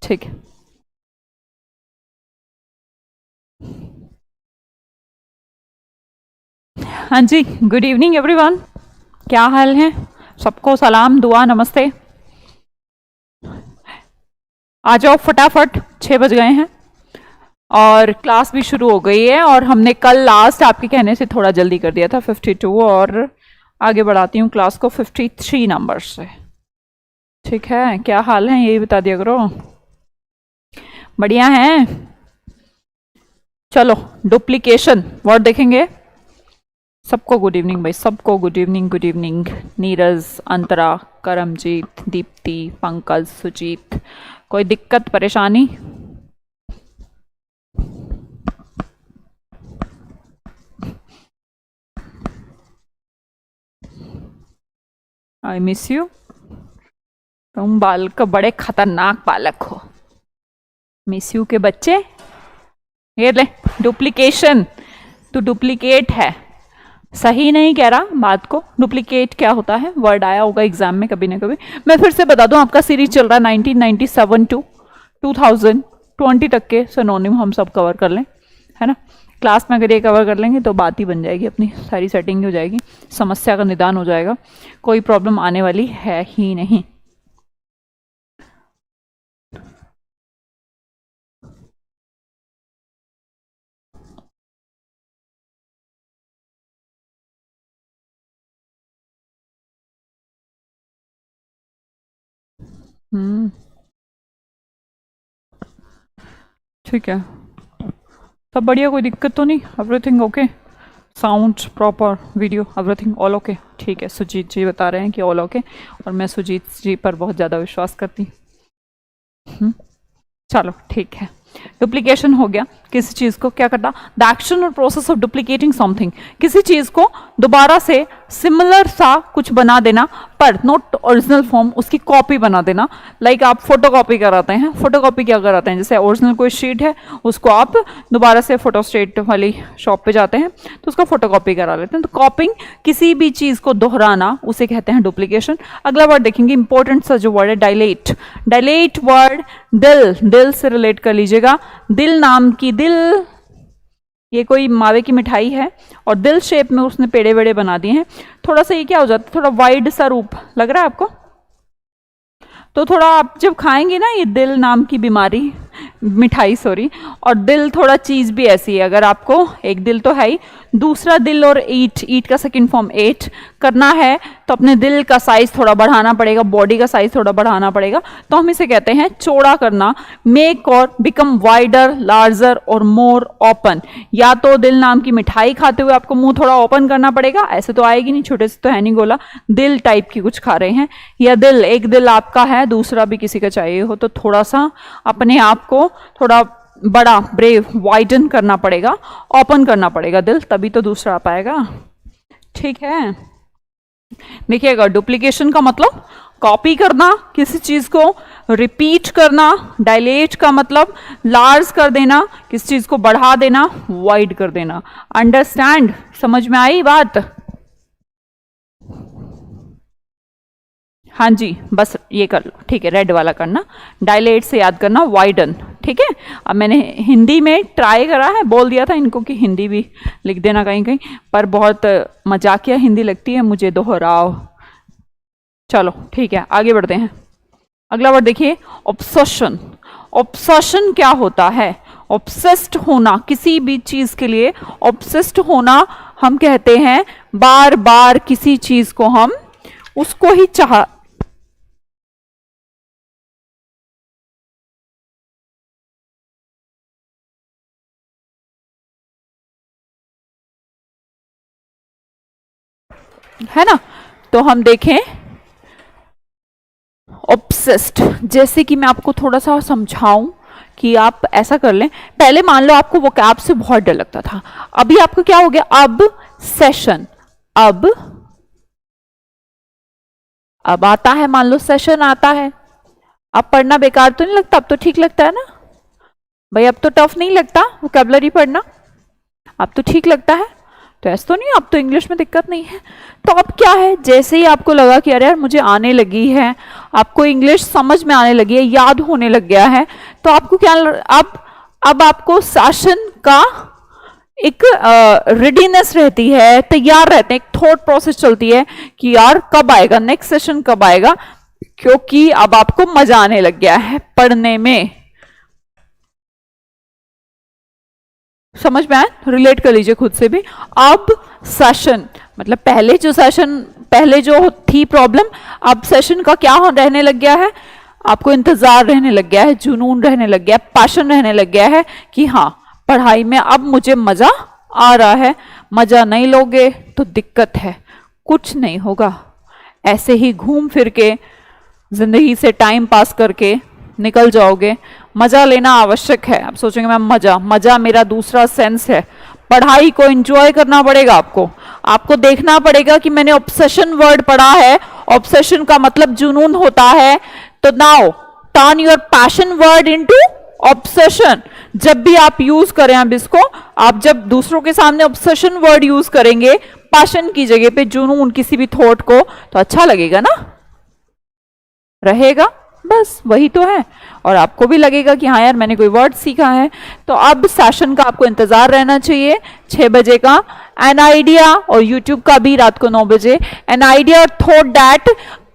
ठीक है। हाँ जी, गुड इवनिंग एवरीवन। क्या हाल है सबको? सलाम दुआ नमस्ते। आ जाओ फटाफट, 6 बज गए हैं और क्लास भी शुरू हो गई है। और हमने कल लास्ट आपके कहने से थोड़ा जल्दी कर दिया था 52, और आगे बढ़ाती हूँ क्लास को 53 नंबर से। ठीक है, क्या हाल है यही बता दिया करो। बढ़िया है। चलो डुप्लीकेशन वर्ड देखेंगे। सबको गुड इवनिंग भाई, सबको good evening. Good evening Neeraj, Antara, Karamjeet, Deepti, Pankaj, Sujit. कोई दिक्कत परेशानी? I miss you. तुम बालक बड़े खतरनाक बालक हो। मिस यू के बच्चे। ये ले डुप्लीकेशन, तो डुप्लीकेट है। सही नहीं कह रहा बात को। डुप्लीकेट क्या होता है? वर्ड आया होगा एग्जाम में कभी ना कभी। मैं फिर से बता दूं, आपका सीरीज चल रहा है 1997 टू 2020 तक के सिनोनिम हम सब कवर कर लें, है ना। क्लास में अगर ये कवर कर लेंगे तो बात ही बन जाएगी, अपनी सारी सेटिंग हो जाएगी, समस्या का निदान हो जाएगा, कोई प्रॉब्लम आने वाली है ही नहीं। ठीक है, सब बढ़िया, कोई दिक्कत तो नहीं? Everything okay? Sound proper, video everything all okay? ठीक है, सुजीत जी बता रहे हैं कि ऑल ओके, और मैं सुजीत जी पर बहुत ज़्यादा विश्वास करती हूँ। चलो ठीक है। डुप्लीकेशन हो गया। किसी चीज को क्या करना? द एक्शन और प्रोसेस ऑफ डुप्लीकेटिंग समथिंग। किसी चीज को दोबारा से सिमिलर सा कुछ बना देना, पर नॉट ओरिजिनल फॉर्म, उसकी कॉपी बना देना। लाइक आप फोटोकॉपी कराते हैं। फोटोकॉपी क्या कराते हैं? जैसे ओरिजिनल कोई शीट है, उसको आप दोबारा से फोटोस्टेट वाली शॉप पे जाते हैं तो उसका फोटोकॉपी करा लेते हैं। तो कॉपिंग, किसी भी चीज को दोहराना, उसे कहते हैं डुप्लीकेशन। अगला वर्ड देखेंगे, इंपॉर्टेंट सा जो वर्ड है डायलेट। डायलेट वर्ड दिल, दिल से रिलेट कर लीजिएगा। दिल नाम की, दिल ये कोई मावे की मिठाई है और दिल शेप में उसने पेड़े वेड़े बना दिए हैं। थोड़ा सा ये क्या हो जाता है, थोड़ा वाइड सा रूप लग रहा है आपको? तो थोड़ा आप जब खाएंगे ना ये दिल नाम की बीमारी, मिठाई सॉरी, और दिल थोड़ा चीज भी ऐसी है, अगर आपको एक दिल तो है ही, दूसरा दिल और ईट, ईट का सेकंड फॉर्म एट करना है तो अपने दिल का साइज थोड़ा बढ़ाना पड़ेगा, बॉडी का साइज थोड़ा बढ़ाना पड़ेगा। तो हम इसे कहते हैं चौड़ा करना। मेक और बिकम वाइडर, लार्जर और मोर ओपन। या तो दिल नाम की मिठाई खाते हुए आपको मुंह थोड़ा ओपन करना पड़ेगा, ऐसे तो आएगी नहीं, छोटे से तो है नहीं गोला, दिल टाइप की कुछ खा रहे हैं। या दिल, एक दिल आपका है, दूसरा भी किसी का चाहिए हो, तो थोड़ा सा अपने आप को थोड़ा बड़ा, ब्रेव, वाइडन करना पड़ेगा, ओपन करना पड़ेगा दिल, तभी तो दूसरा आ पाएगा। ठीक है, देखिएगा, डुप्लीकेशन का मतलब कॉपी करना, किसी चीज को रिपीट करना। डायलेट का मतलब लार्ज कर देना, किसी चीज को बढ़ा देना, वाइड कर देना। अंडरस्टैंड? समझ में आई बात? हाँ जी, बस ये कर लो, ठीक है, रेड वाला करना, डायलेट से याद करना, वाइडन। ठीक है, अब मैंने हिंदी में ट्राई करा है, बोल दिया था इनको कि हिंदी भी लिख देना कहीं कहीं, पर बहुत मजाकिया हिंदी लगती है मुझे, दोहराव। चलो ठीक है, आगे बढ़ते हैं। अगला वर्ड देखिए, ऑब्सेशन। ऑब्सेशन क्या होता है? ऑब्सेस्ड होना, किसी भी चीज के लिए ऑब्सेस्ड होना हम कहते हैं बार बार किसी चीज को हम उसको ही चाह, है ना। तो हम देखें ऑब्सेस्ड, जैसे कि मैं आपको थोड़ा सा समझाऊं कि आप ऐसा कर लें। पहले मान लो आपको वो कैब से बहुत डर लगता था, अभी आपको क्या हो गया? अब सेशन, अब आता है, मान लो सेशन आता है। अब पढ़ना बेकार तो नहीं लगता? अब तो ठीक लगता है ना भाई? अब तो टफ नहीं लगता वोकैबुलरी पढ़ना, अब तो ठीक लगता है। तो ऐसा तो नहीं, अब तो इंग्लिश में दिक्कत नहीं है। तो अब क्या है, जैसे ही आपको लगा कि अरे यार मुझे आने लगी है, आपको इंग्लिश समझ में आने लगी है, याद होने लग गया है, तो आपको क्या, अब आपको सेशन का एक रेडीनेस रहती है, तैयार रहते हैं, एक थॉट प्रोसेस चलती है कि यार कब आएगा नेक्स्ट सेशन, कब आएगा, क्योंकि अब आपको मजा आने लग गया है पढ़ने में। समझ में आया? रिलेट कर लीजिए खुद से भी। अब सेशन मतलब पहले जो थी प्रॉब्लम, अब सेशन का क्या रहने लग गया है, आपको इंतजार रहने लग गया है, जुनून रहने लग गया है, पैशन रहने लग गया है कि हाँ पढ़ाई में अब मुझे मजा आ रहा है। मजा नहीं लोगे तो दिक्कत है, कुछ नहीं होगा, ऐसे ही घूम फिर के जिंदगी से टाइम पास करके निकल जाओगे। मजा लेना आवश्यक है। आप सोचेंगे मैम मजा मेरा दूसरा सेंस है। पढ़ाई को एंजॉय करना पड़ेगा आपको देखना पड़ेगा कि मैंने ऑब्सेशन वर्ड पढ़ा है, ऑब्सेशन का मतलब जुनून होता है, तो now turn your passion word into obsession. जब भी आप यूज करें, अब इसको आप जब दूसरों के सामने ऑब्सेशन वर्ड यूज करेंगे पैशन की जगह पे जुनून किसी भी थॉट को, तो अच्छा लगेगा ना, रहेगा, बस वही तो है। और आपको भी लगेगा कि हाँ यार मैंने कोई वर्ड सीखा है। तो अब सेशन का आपको इंतजार रहना चाहिए 6 बजे का, एन आइडिया, और यूट्यूब का भी रात को 9 बजे। An idea thought that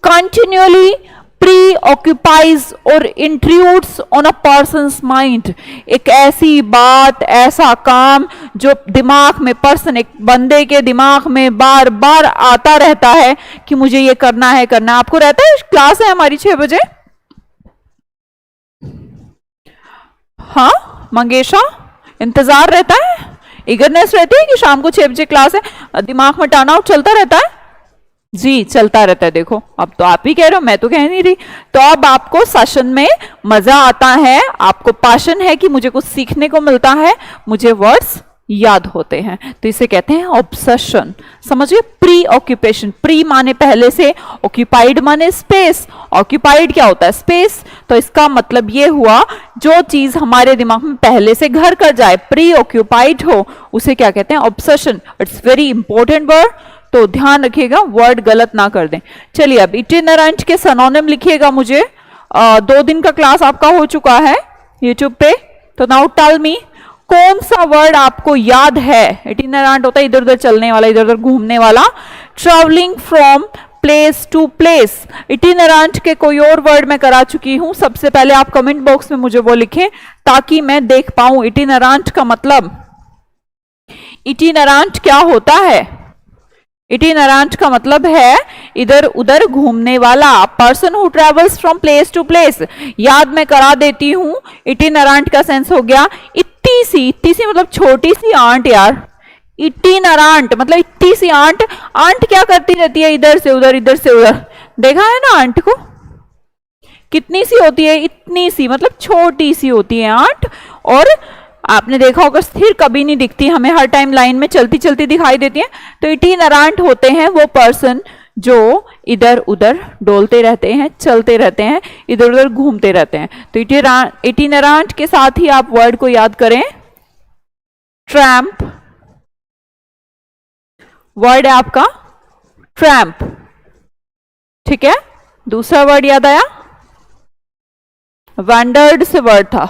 continually preoccupies or intrudes on a person's mind। एक ऐसी बात, ऐसा काम जो दिमाग में एक बंदे के दिमाग में बार बार आता रहता है कि मुझे ये करना है। आपको रहता है, क्लास है हमारी 6 बजे। हाँ मंगेशा, इंतजार रहता है, इगरनेस रहती है कि शाम को 6 बजे क्लास है, दिमाग में टर्न आउट चलता रहता है जी, चलता रहता है। देखो अब तो आप ही कह रहे हो, मैं तो कह नहीं रही। तो अब आपको सेशन में मजा आता है, आपको पैशन है कि मुझे कुछ सीखने को मिलता है, मुझे वर्ड्स याद होते हैं, तो इसे कहते हैं ऑब्सेशन। समझिए, प्री ऑक्यूपेशन, प्री माने पहले से, ऑक्यूपाइड माने स्पेस। ऑक्यूपाइड क्या होता है? स्पेस। तो इसका मतलब ये हुआ जो चीज हमारे दिमाग में पहले से घर कर जाए, प्री ऑक्यूपाइड हो, उसे क्या कहते हैं? Obsession. It's very important word, तो ध्यान रखिएगा वर्ड गलत ना कर दें। चलिए अब इटिनरेंट के सिनोनिम लिखिएगा मुझे। 2 दिन का क्लास आपका हो चुका है यूट्यूब पे, तो नाउ टेल मी कौन सा वर्ड आपको याद है? इटिनरेंट होता है इधर उधर चलने वाला, इधर उधर घूमने वाला, travelling from place to place. Itinerant के कोई और वर्ड मैं करा चुकी हूं, सबसे पहले आप कमेंट बॉक्स में मुझे वो लिखें ताकि मैं देख पाऊं इटिनरेंट का मतलब। इटिनरेंट क्या होता है? इटिनरेंट का मतलब है इधर उधर घूमने वाला, person who travels from place to place. याद मैं करा देती हूं, इटिनरेंट का सेंस हो गया इत्ती सी मतलब छोटी सी आंट यार। इटिनरेंट मतलब इतनी सी आंट। आंट क्या करती रहती है? इधर से उधर, इधर से उधर। देखा है ना आंट को? कितनी सी होती है? इतनी सी, मतलब छोटी सी होती है आंट। और आपने देखा होगा स्थिर कभी नहीं दिखती, हमें हर टाइम लाइन में चलती चलती दिखाई देती है। तो इटिनरेंट होते हैं वो पर्सन जो इधर उधर डोलते रहते हैं, चलते रहते हैं, इधर उधर घूमते रहते हैं। तो इटिनरेंट के साथ ही आप वर्ड को याद करें, ट्रैम्प। वर्ड है आपका ट्रैम्प, ठीक है। दूसरा वर्ड याद आया? वैंडर्ड से वर्ड था,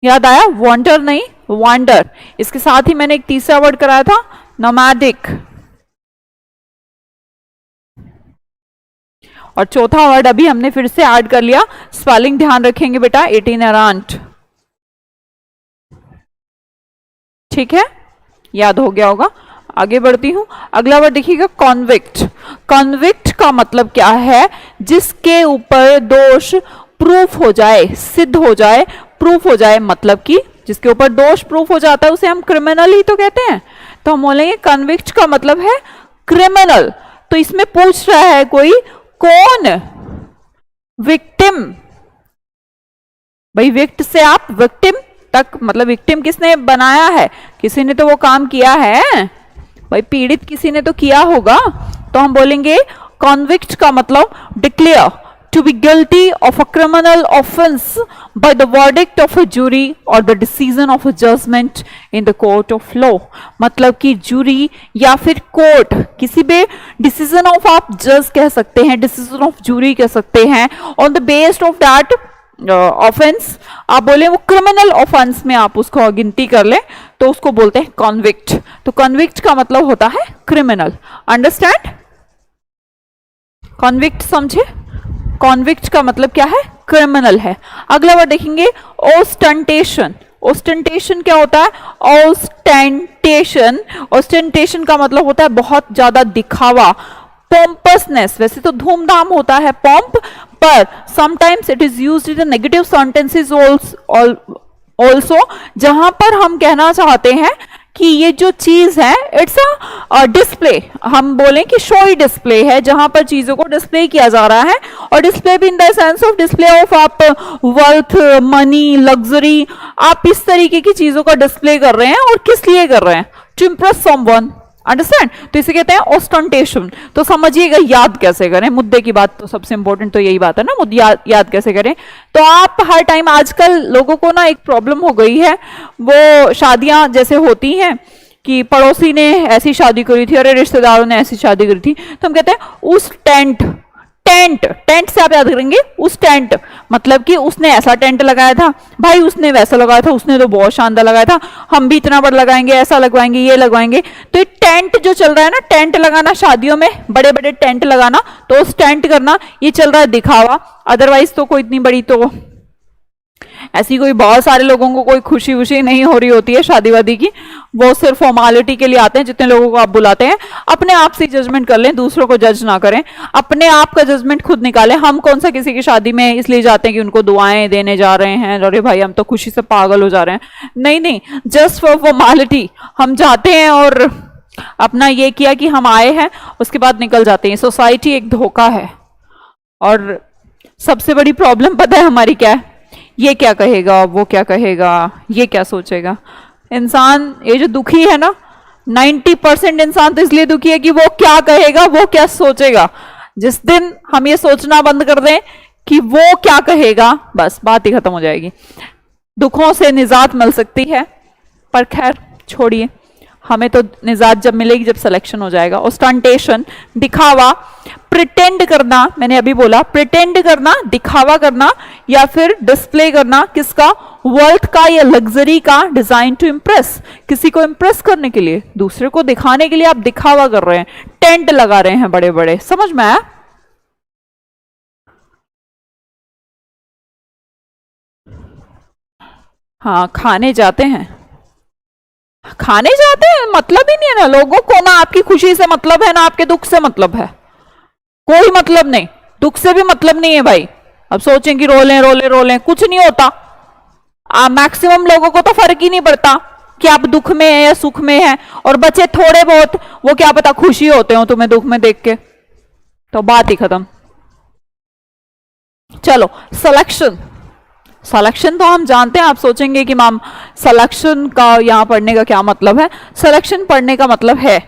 याद आया? वॉन्डर नहीं, वॉन्डर। इसके साथ ही मैंने एक तीसरा वर्ड कराया था, नोमैडिक। और चौथा वर्ड अभी हमने फिर से ऐड कर लिया, स्पेलिंग ध्यान रखेंगे बेटा, इटिनरेंट, ठीक है, याद हो गया होगा। आगे बढ़ती हूं, अगला वर्ड देखिएगा, कॉन्विक्ट। कॉन्विक्ट का मतलब क्या है? जिसके ऊपर दोष प्रूफ हो जाए, सिद्ध हो जाए, प्रूफ हो जाए, मतलब कि जिसके ऊपर दोष प्रूफ हो जाता है उसे हम क्रिमिनल ही तो कहते हैं। तो हम बोलेंगे कन्विक्ट का मतलब है क्रिमिनल। तो इसमें पूछ रहा है कोई, कौन? विक्टिम। भाई विक्ट से आप विक्टिम तक, मतलब विक्टिम किसने बनाया है? किसी ने तो वो काम किया है भाई, पीड़ित किसी ने तो किया होगा। तो हम बोलेंगे कॉन्विक्ट का मतलब declare, to be guilty of a criminal offense by the verdict of a jury or the decision of a judgment in the court of law. मतलब कि जूरी या फिर कोर्ट, किसी भी डिसीजन ऑफ, आप जज कह सकते हैं, डिसीजन ऑफ जूरी कह सकते हैं, on the based of that offence, आप बोले वो क्रिमिनल ऑफेंस में आप उसको गिनती कर ले तो उसको बोलते हैं कॉन्विक्ट. तो कॉन्विक्ट का मतलब होता है क्रिमिनल. अंडरस्टैंड? कॉन्विक्ट समझे? कॉन्विक्ट का मतलब क्या है? क्रिमिनल है. अगला वर्ड देखेंगे ओस्टेंटेशन. ओस्टेंटेशन क्या होता है? ओस्टेंटेशन, ओस्टेंटेशन का मतलब होता है बहुत ज्यादा दिखावा, पोम्पसनेस. वैसे तो धूमधाम होता है पॉम्प, पर sometimes it is used in negative sentences also, जहां पर हम कहना चाहते हैं कि ये जो चीज है इट्स अ डिस्प्ले, हम बोलें कि शोई डिस्प्ले है, जहां पर चीजों को डिस्प्ले किया जा रहा है. और डिस्प्ले भी in the sense of display of आप वेल्थ, मनी, लग्जरी, आप इस तरीके की चीजों का डिस्प्ले कर रहे हैं. और किस लिए कर रहे हैं? To impress someone. अंडरस्टैंड? तो इसे कहते हैं ऑस्टेंटेशन. तो समझिएगा याद कैसे करें, मुद्दे की बात तो सबसे इंपॉर्टेंट तो यही बात है ना, मुद्दे याद कैसे करें. तो आप हर टाइम, आजकल लोगों को ना एक प्रॉब्लम हो गई है, वो शादियां जैसे होती हैं कि पड़ोसी ने ऐसी शादी करी थी, अरे रिश्तेदारों ने ऐसी शादी करी थी, तो हम कहते हैं उस टेंट, टेंट, टेंट से आप याद करेंगे उस टेंट, मतलब कि उसने ऐसा टेंट लगाया था, भाई उसने वैसा लगाया था, उसने तो बहुत शानदार लगाया था, हम भी इतना बड़ा लगाएंगे, ऐसा लगवाएंगे, ये लगवाएंगे. तो ये टेंट जो चल रहा है ना, टेंट लगाना शादियों में, बड़े बड़े टेंट लगाना, तो उस टेंट करना, ये चल रहा है दिखावा. अदरवाइज तो कोई इतनी बड़ी तो ऐसी कोई बहुत सारे लोगों को कोई खुशी वुशी नहीं हो रही होती है शादी वादी की, वो सिर्फ फॉर्मेलिटी के लिए आते हैं. जितने लोगों को आप बुलाते हैं, अपने आप से जजमेंट कर लें, दूसरों को जज ना करें, अपने आप का जजमेंट खुद निकालें. हम कौन सा किसी की शादी में इसलिए जाते हैं कि उनको दुआएं देने जा रहे हैं, अरे भाई हम तो खुशी से पागल हो जा रहे हैं. नहीं नहीं, जस्ट फॉर फॉर्मेलिटी हम जाते हैं और अपना ये किया कि हम आए हैं, उसके बाद निकल जाते हैं. सोसाइटी एक धोखा है. और सबसे बड़ी प्रॉब्लम पता है हमारी क्या है? ये क्या कहेगा, वो क्या कहेगा, ये क्या सोचेगा. इंसान ये जो दुखी है ना, 90% इंसान तो इसलिए दुखी है कि वो क्या कहेगा, वो क्या सोचेगा. जिस दिन हम ये सोचना बंद कर दें कि वो क्या कहेगा, बस बात ही खत्म हो जाएगी. दुखों से निजात मिल सकती है, पर खैर छोड़िए, हमें तो निजात जब मिलेगी जब सिलेक्शन हो जाएगा. ओस्टेंटेशन, दिखावा, प्रिटेंड करना, मैंने अभी बोला प्रिटेंड करना, दिखावा करना या फिर डिस्प्ले करना, किसका? वेल्थ का या लग्जरी का. डिजाइन टू इम्प्रेस, किसी को इम्प्रेस करने के लिए, दूसरे को दिखाने के लिए आप दिखावा कर रहे हैं, टेंट लगा रहे हैं बड़े बड़े. समझ में आया? हाँ, खाने जाते हैं, खाने जाते हैं, मतलब ही नहीं है ना लोगों को, ना आपकी खुशी से मतलब है, ना आपके दुख से मतलब है, कोई मतलब नहीं. दुख से भी मतलब नहीं है भाई. अब सोचें कि रोलें रोलें रोलें, कुछ नहीं होता. मैक्सिमम लोगों को तो फर्क ही नहीं पड़ता कि आप दुख में है या सुख में है, और बच्चे थोड़े बहुत, वो क्या पता खुशी होते हो तुम्हें दुख में देख के. तो बात ही खत्म. चलो, सिलेक्शन. सिलेक्शन तो हम जानते हैं. आप सोचेंगे कि मैम सिलेक्शन का यहां पढ़ने का क्या मतलब है? सिलेक्शन पढ़ने का मतलब है,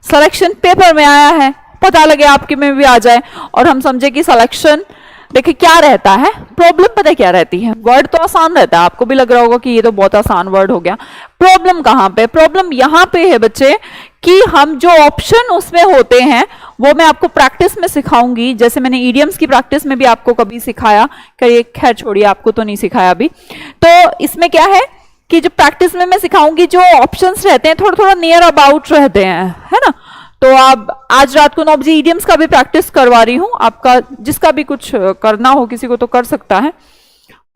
सिलेक्शन पेपर में आया है, पता लगे आपके में भी आ जाए, और हम समझे कि सिलेक्शन, देखिए क्या रहता है, प्रॉब्लम पता क्या रहती है. वर्ड तो आसान रहता है, आपको भी लग रहा होगा कि ये तो बहुत आसान वर्ड हो गया. प्रॉब्लम कहां पे? प्रॉब्लम यहां पे है बच्चे कि हम जो ऑप्शन उसमें होते हैं वो मैं आपको प्रैक्टिस में सिखाऊंगी. जैसे मैंने ईडियम्स की प्रैक्टिस में भी आपको कभी सिखाया, खैर छोड़िए, आपको तो नहीं सिखाया अभी. तो इसमें क्या है कि जो प्रैक्टिस में मैं सिखाऊंगी, जो ऑप्शंस रहते हैं थोड़ा थोड़ा नियर अबाउट रहते हैं, है ना. तो आप आज रात को 9 बजे ईडियम्स का भी प्रैक्टिस करवा रही हूं, आपका जिसका भी कुछ करना हो किसी को तो कर सकता है.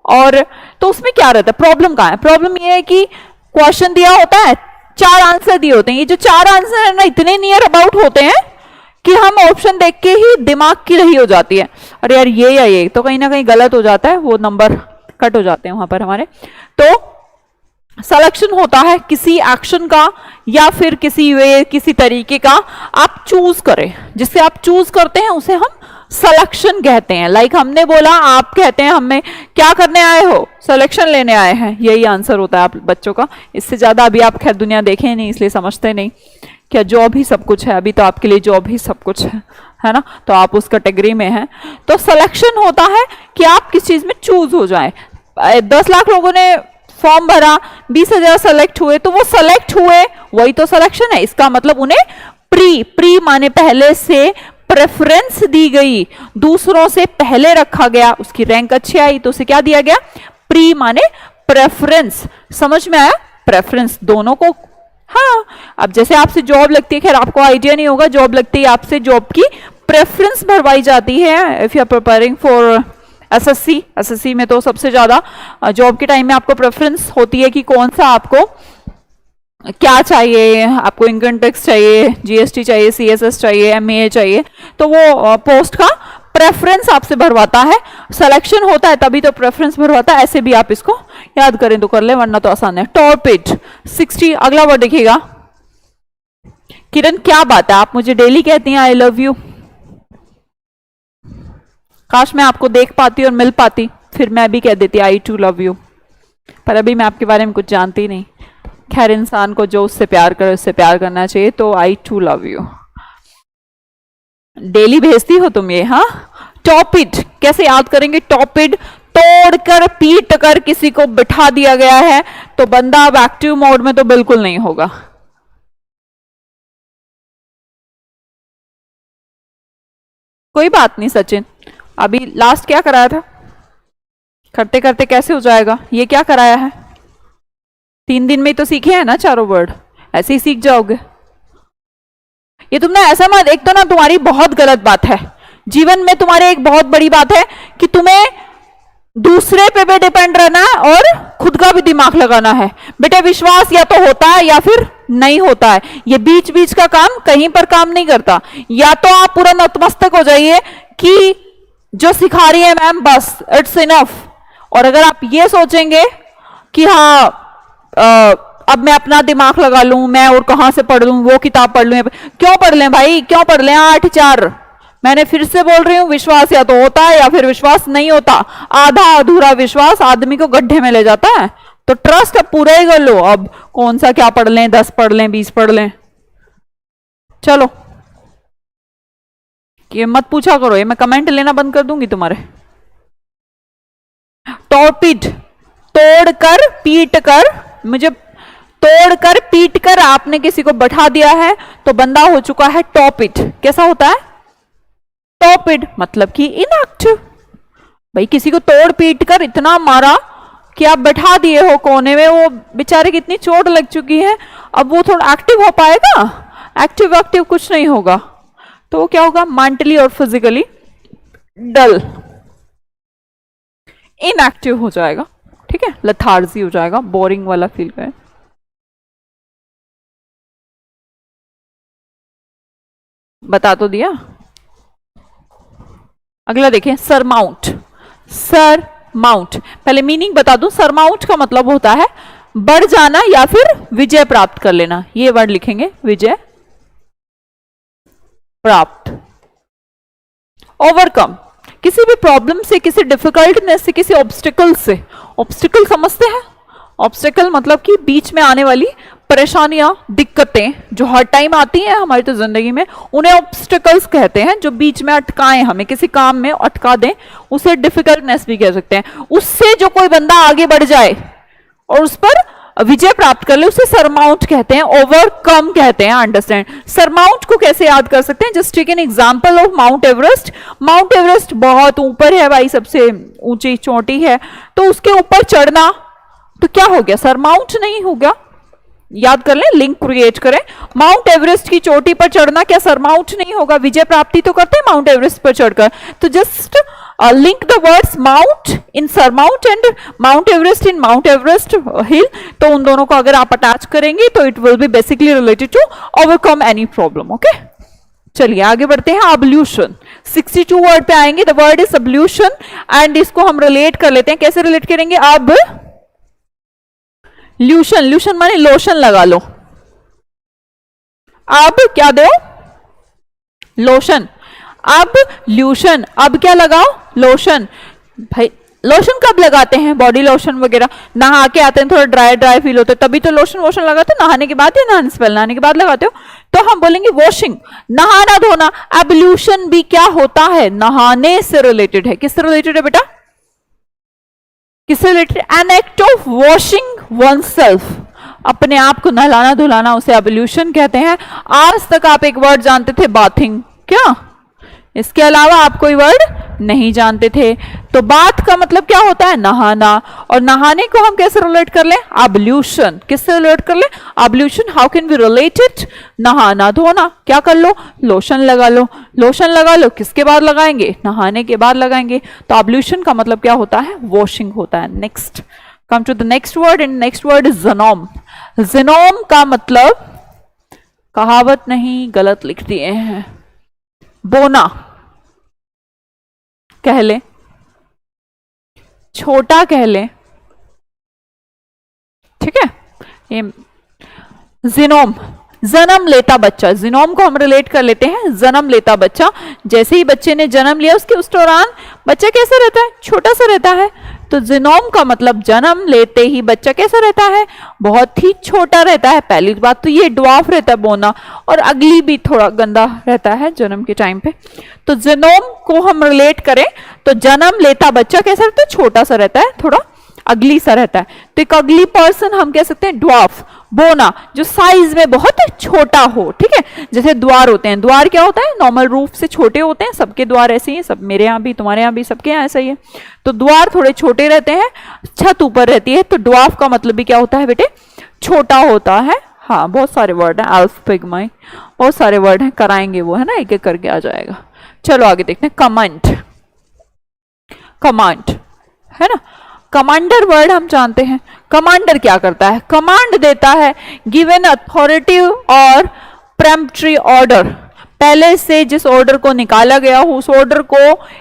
और तो उसमें क्या रहता है, प्रॉब्लम कहां है? प्रॉब्लम ये है कि क्वेश्चन दिया होता है, 4 आंसर दिए होते हैं, ये जो 4 आंसर है ना इतने नियर अबाउट होते हैं कि हम ऑप्शन देख के ही दिमाग की रही हो जाती है, अरे यार ये या ये, तो कहीं ना कहीं गलत हो जाता है, वो नंबर कट हो जाते हैं वहां पर हमारे. तो सिलेक्शन होता है किसी एक्शन का या फिर किसी वे, किसी तरीके का आप चूज करें, जिससे आप चूज करते हैं उसे हम सिलेक्शन कहते हैं. लाइक हमने बोला, आप कहते हैं हमें क्या करने आए हो? सिलेक्शन लेने आए हैं, यही आंसर होता है आप बच्चों का. इससे ज्यादा अभी आप खैर दुनिया देखे नहीं इसलिए समझते नहीं क्या जॉब ही सब कुछ है? अभी तो आपके लिए जॉब ही सब कुछ है ना? तो आप उस कैटेगरी में हैं। तो सिलेक्शन होता है कि आप किस चीज में चूज हो जाए। 10 लाख लोगों ने फॉर्म भरा, 20,000 सेलेक्ट हुए, तो वो सेलेक्ट हुए, वही तो सिलेक्शन है। इसका मतलब उन्हें प्री माने पहले से प्रेफरेंस दी गई, दूसरों से पहले रखा गया, उसकी रैंक अच्छी आई तो उसे क्या दिया गया? प्री माने प्रेफरेंस। समझ में आया? प्रेफरेंस दोनों को। हाँ, अब जैसे आपसे जॉब लगती है, खैर आपको आइडिया नहीं होगा, जॉब लगती है आपसे, जॉब की प्रेफरेंस भरवाई जाती है। If you are preparing for SSC में तो सबसे ज्यादा जॉब के टाइम में आपको प्रेफरेंस होती है कि कौन सा आपको क्या चाहिए। आपको इनकम टैक्स चाहिए, जीएसटी चाहिए, सीएसएस चाहिए, एमए चाहिए, तो वो पोस्ट का प्रेफरेंस आपसे भरवाता है। सिलेक्शन होता है तभी तो प्रेफरेंस भरवाता है। ऐसे भी आप इसको याद करें तो कर ले, वरना तो आसान है। टॉर्पिड 60। अगला वर्ड देखिएगा। किरण क्या बात है, आप मुझे डेली कहती हैं आई लव यू। काश मैं आपको देख पाती और मिल पाती, फिर मैं भी कह देती आई टू लव यू, पर अभी मैं आपके बारे में कुछ जानती नहीं। खैर, इंसान को जो उससे प्यार करे उससे प्यार करना चाहिए। तो आई टू लव यू डेली भेजती हो तुम ये? हाँ। टॉपिड कैसे याद करेंगे? टॉपिड तोड़कर पीट कर किसी को बिठा दिया गया है, तो बंदा अब एक्टिव मोड में तो बिल्कुल नहीं होगा। कोई बात नहीं सचिन, अभी लास्ट क्या कराया था? करते करते कैसे हो जाएगा? ये क्या कराया है? 3 दिन में तो सीखे हैं ना चारों वर्ड, ऐसे ही सीख जाओगे। ये तुमने ऐसा मत, एक तो ना तुम्हारी बहुत गलत बात है जीवन में, तुम्हारे एक बहुत बड़ी बात है कि तुम्हें दूसरे पे भी डिपेंड रहना है और खुद का भी दिमाग लगाना है। बेटे विश्वास या तो होता है या फिर नहीं होता है, ये बीच बीच का काम कहीं पर काम नहीं करता। या तो आप पूरा नतमस्तक हो जाइए कि जो सिखा रही है मैम बस इट्स इनफ, और अगर आप ये सोचेंगे कि हाँ अब मैं अपना दिमाग लगा लूं, मैं और कहां से पढ़ लूं, वो किताब पढ़ लूं, क्यों पढ़ लें भाई, क्यों पढ़ लें? 8-4। मैंने फिर से बोल रही हूं, विश्वास या तो होता है या फिर विश्वास नहीं होता। आधा अधूरा विश्वास आदमी को गड्ढे में ले जाता है। तो ट्रस्ट अब पूरा ही कर लो। अब कौन सा क्या पढ़ लें, 10 पढ़ लें, 20 पढ़ लें, चलो ये मत पूछा करो, ये मैं कमेंट लेना बंद कर दूंगी तुम्हारे। टॉर्पिड तोड़कर पीट कर, मुझे तोड़कर पीट कर आपने किसी को बैठा दिया है तो बंदा हो चुका है टॉपिड। कैसा होता है? टॉपिड मतलब कि इनएक्टिव। भाई किसी को तोड़ पीट कर इतना मारा कि आप बैठा दिए हो कोने में, वो बेचारे की इतनी चोट लग चुकी है, अब वो थोड़ा एक्टिव हो पाएगा? एक्टिव कुछ नहीं होगा। तो वो क्या होगा? मेंटली और फिजिकली डल, इनएक्टिव हो जाएगा। ठीक है, लथार्जी हो जाएगा, बोरिंग वाला फील करें। बता तो दिया। अगला देखें, सरमाउंट। सरमाउंट पहले मीनिंग बता दूं। सरमाउंट का मतलब होता है बढ़ जाना या फिर विजय प्राप्त कर लेना। ये वर्ड लिखेंगे, विजय प्राप्त। ओवरकम किसी भी प्रॉब्लम से, किसी डिफिकल्टनेस से, किसी ऑब्स्टिकल से। ऑब्स्टिकल समझते हैं? ऑब्स्टिकल मतलब कि बीच में आने वाली परेशानियां, दिक्कतें जो हर टाइम आती हैं हमारी तो जिंदगी में, उन्हें ऑब्स्टिकल्स कहते हैं। जो बीच में अटकाएं, हमें किसी काम में अटका दें, उसे डिफिकल्टनेस भी कह सकते हैं। उससे जो कोई बंदा आगे बढ़ जाए और उस पर विजय प्राप्त कर ले, उसे सरमाउंट कहते हैं, ओवरकम कहते हैं। अंडरस्टैंड? सरमाउंट को कैसे याद कर सकते हैं? Just take an example of Mount Everest. Mount Everest बहुत ऊपर है भाई, सबसे ऊंची चोटी है, तो उसके ऊपर चढ़ना तो क्या हो गया? सरमाउंट नहीं हो गया? याद कर लें, लिंक क्रिएट करें। माउंट एवरेस्ट की चोटी पर चढ़ना क्या सरमाउंट नहीं होगा? विजय प्राप्ति तो करते हैं माउंट एवरेस्ट पर चढ़कर। तो just link the words mount in surmount and Mount Everest in Mount Everest hill. तो उन दोनों को अगर आप अटैच करेंगे तो it will be basically related to overcome any problem. Okay, चलिए आगे बढ़ते हैं। अब्ल्यूशन 62 वर्ड पे आएंगे। The word is ablution and इसको हम रिलेट कर लेते हैं। कैसे रिलेट करेंगे? अब ल्यूशन, ल्यूशन माने लोशन लगा लो। अब क्या दो? लोशन। अब ल्यूशन, अब क्या लगाओ? लोशन। भाई लोशन कब लगाते हैं? बॉडी लोशन वगैरह नहा के आते हैं, थोड़ा ड्राई ड्राई फील होता है, तभी तो लोशन वोशन लगाते हो। नहाने के बाद या नहाने से पहले? नहाने के बाद लगाते हो। तो हम बोलेंगे वॉशिंग, नहाना धोना। एब्ल्यूशन भी क्या होता है? नहाने से रिलेटेड है। किससे रिलेटेड है बेटा? किससे related? An act of washing one self, अपने आप को नहलाना धुलाना, उसे एब्ल्यूशन कहते हैं। आज तक आप एक वर्ड जानते थे, बाथिंग। क्या इसके अलावा आप कोई वर्ड नहीं जानते थे? तो बाथ का मतलब क्या होता है? नहाना। और नहाने को हम कैसे रिलेट कर लें? एब्ल्यूशन। किससे रिलेट कर लें? Ablution. How can we relate it? नहाना धोना। क्या कर लो? लोशन लगा लो। लोशन लगा लो, किसके बाद लगाएंगे? नहाने के बाद लगाएंगे। तो एब्ल्यूशन का मतलब क्या होता है? वॉशिंग होता है। Next, come to the next word, and next word is gnome. Gnome का मतलब, कहावत नहीं, गलत लिख दिए हैं, बोना कह ले, छोटा कह ले, ठीक है। ये जीनोम, जन्म लेता बच्चा। जीनोम को हम रिलेट कर लेते हैं जन्म लेता बच्चा। जैसे ही बच्चे ने जन्म लिया, उसके उस दौरान बच्चा कैसा रहता है? छोटा सा रहता है। तो जीनोम का मतलब जन्म लेते ही बच्चा कैसा रहता है? बहुत ही छोटा रहता है। पहली बात तो ये ड्वार्फ रहता है, बोना, और अगली भी थोड़ा गंदा रहता है जन्म के टाइम पे। तो जीनोम को हम रिलेट करें तो जन्म लेता बच्चा कैसा रहता है? छोटा सा रहता है, थोड़ा अगली सा रहता है। तो एक अगली पर्सन हम कह सकते हैं ड्वार्फ, बोना, जो साइज में बहुत छोटा हो, ठीक है। जैसे द्वार होते हैं, द्वार क्या होता है? नॉर्मल रूफ से छोटे होते हैं, सबके द्वार ऐसे ही हैं, सब मेरे यहाँ भी, तुम्हारे यहाँ भी, सबके यहाँ ऐसा ही है। तो द्वार थोड़े छोटे रहते हैं, छत ऊपर रहती है। तो ड्वार्फ का मतलब भी क्या होता है बेटे? छोटा होता है। हाँ, बहुत सारे वर्ड हैं, एल्फ पिग्माई, बहुत सारे वर्ड हैं, कराएंगे वो, है ना, एक एक करके आ जाएगा। चलो आगे देखते हैं। कमांड, कमांड है ना। कमांडर वर्ड हम जानते हैं। कमांडर क्या करता है? कमांड देता है, गिवन अथॉरिटिव और प्रेम्प्टरी ऑर्डर। पहले से जिस ऑर्डर को निकाला गया हो, उस ऑर्डर को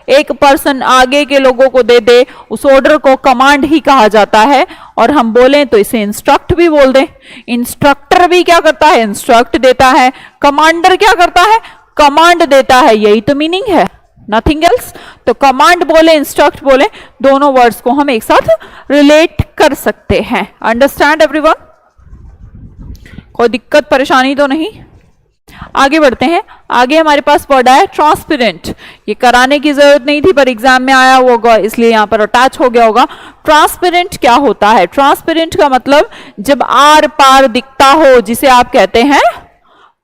एक पर्सन आगे के लोगों को दे दे, उस ऑर्डर को कमांड ही कहा जाता है। और हम बोलें तो इसे इंस्ट्रक्ट भी बोल दें। इंस्ट्रक्टर भी क्या करता है? इंस्ट्रक्ट देता है। कमांडर क्या करता है? कमांड देता है। यही तो मीनिंग है, नथिंग एल्स। तो कमांड बोले, इंस्ट्रक्ट बोले, दोनों वर्ड्स को हम एक साथ रिलेट कर सकते हैं। Understand everyone? कोई दिक्कत परेशानी तो नहीं? आगे बढ़ते हैं। आगे हमारे पास वर्ड है ट्रांसपेरेंट। ये कराने की जरूरत नहीं थी, पर एग्जाम में आया होगा इसलिए यहां पर अटैच हो गया होगा। ट्रांसपेरेंट क्या होता है? ट्रांसपेरेंट का मतलब जब आर पार दिखता हो, जिसे आप कहते हैं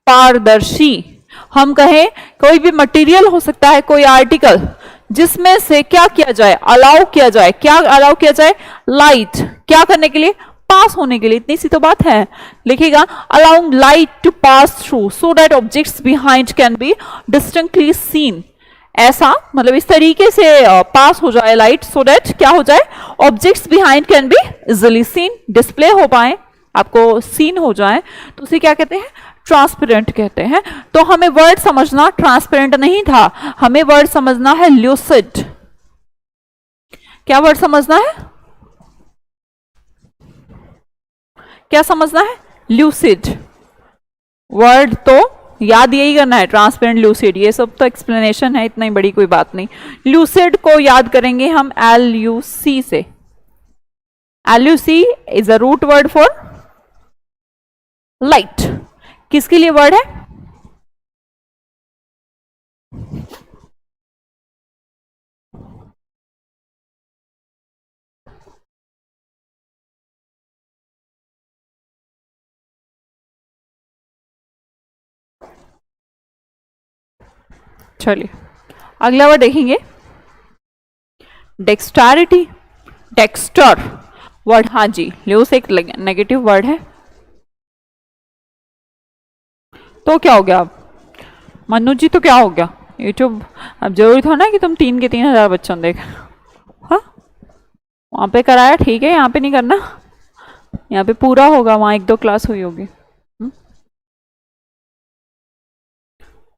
पारदर्शी। हम कहें कोई भी मटेरियल हो सकता है, कोई आर्टिकल, जिसमें से क्या किया जाए? अलाउ किया जाए। क्या अलाउ किया जाए? लाइट। क्या करने के लिए? पास होने के लिए। इतनी सी तो बात है। लिखिएगा, allowing light to pass through so that objects behind can be distinctly seen. ऐसा मतलब इस तरीके से पास हो जाए लाइट, सो दैट क्या हो जाए? Objects behind can be easily seen, display हो पाए, आपको सीन हो जाए, तो उसे क्या कहते हैं? ट्रांसपेरेंट कहते हैं। तो हमें वर्ड समझना, ट्रांसपेरेंट नहीं था, हमें वर्ड समझना है ल्यूसिड। क्या वर्ड समझना है? क्या समझना है? ल्यूसिड। वर्ड तो याद यही करना है, ट्रांसपेरेंट, ल्यूसिड, ये सब तो एक्सप्लेनेशन है, इतना ही बड़ी कोई बात नहीं। ल्यूसिड को याद करेंगे हम LUC से। LUC is a root word for light. किसके लिए वर्ड है? चलिए अगला वर्ड देखेंगे, डेक्स्टारिटी। डेक्स्टर वर्ड, हाँ जी, ल्यूस एक नेगेटिव वर्ड है। तो क्या हो गया? अब मनु जी तो क्या हो गया? यूट्यूब अब जरूरी था ना कि तुम 3 के 3000 बच्चों देख। हाँ, वहां पे कराया ठीक है, यहाँ पे नहीं करना। यहाँ पे पूरा होगा, वहां 1-2 क्लास हुई होगी।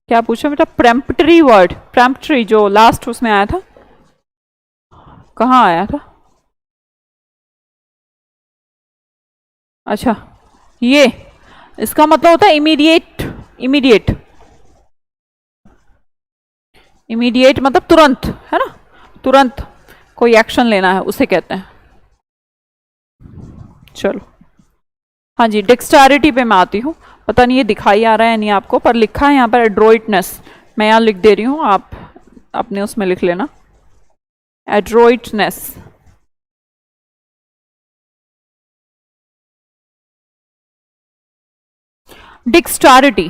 क्या पूछो बेटा? प्रेम्प्टरी वर्ड, प्रेम्प्टरी जो लास्ट उसमें आया था, कहाँ आया था? अच्छा, ये इसका मतलब होता है इमीडिएट। इमीडिएट, इमीडिएट मतलब तुरंत, है ना, तुरंत। कोई एक्शन लेना है उसे कहते हैं। चलो हाँ जी, डेक्स्टैरिटी पे मैं आती हूँ। पता नहीं ये दिखाई आ रहा है नहीं आपको, पर लिखा है यहाँ पर एड्रोइटनेस। मैं यहाँ लिख दे रही हूँ, आप अपने उसमें लिख लेना, एड्रोइटनेस। डेक्स्टैरिटी,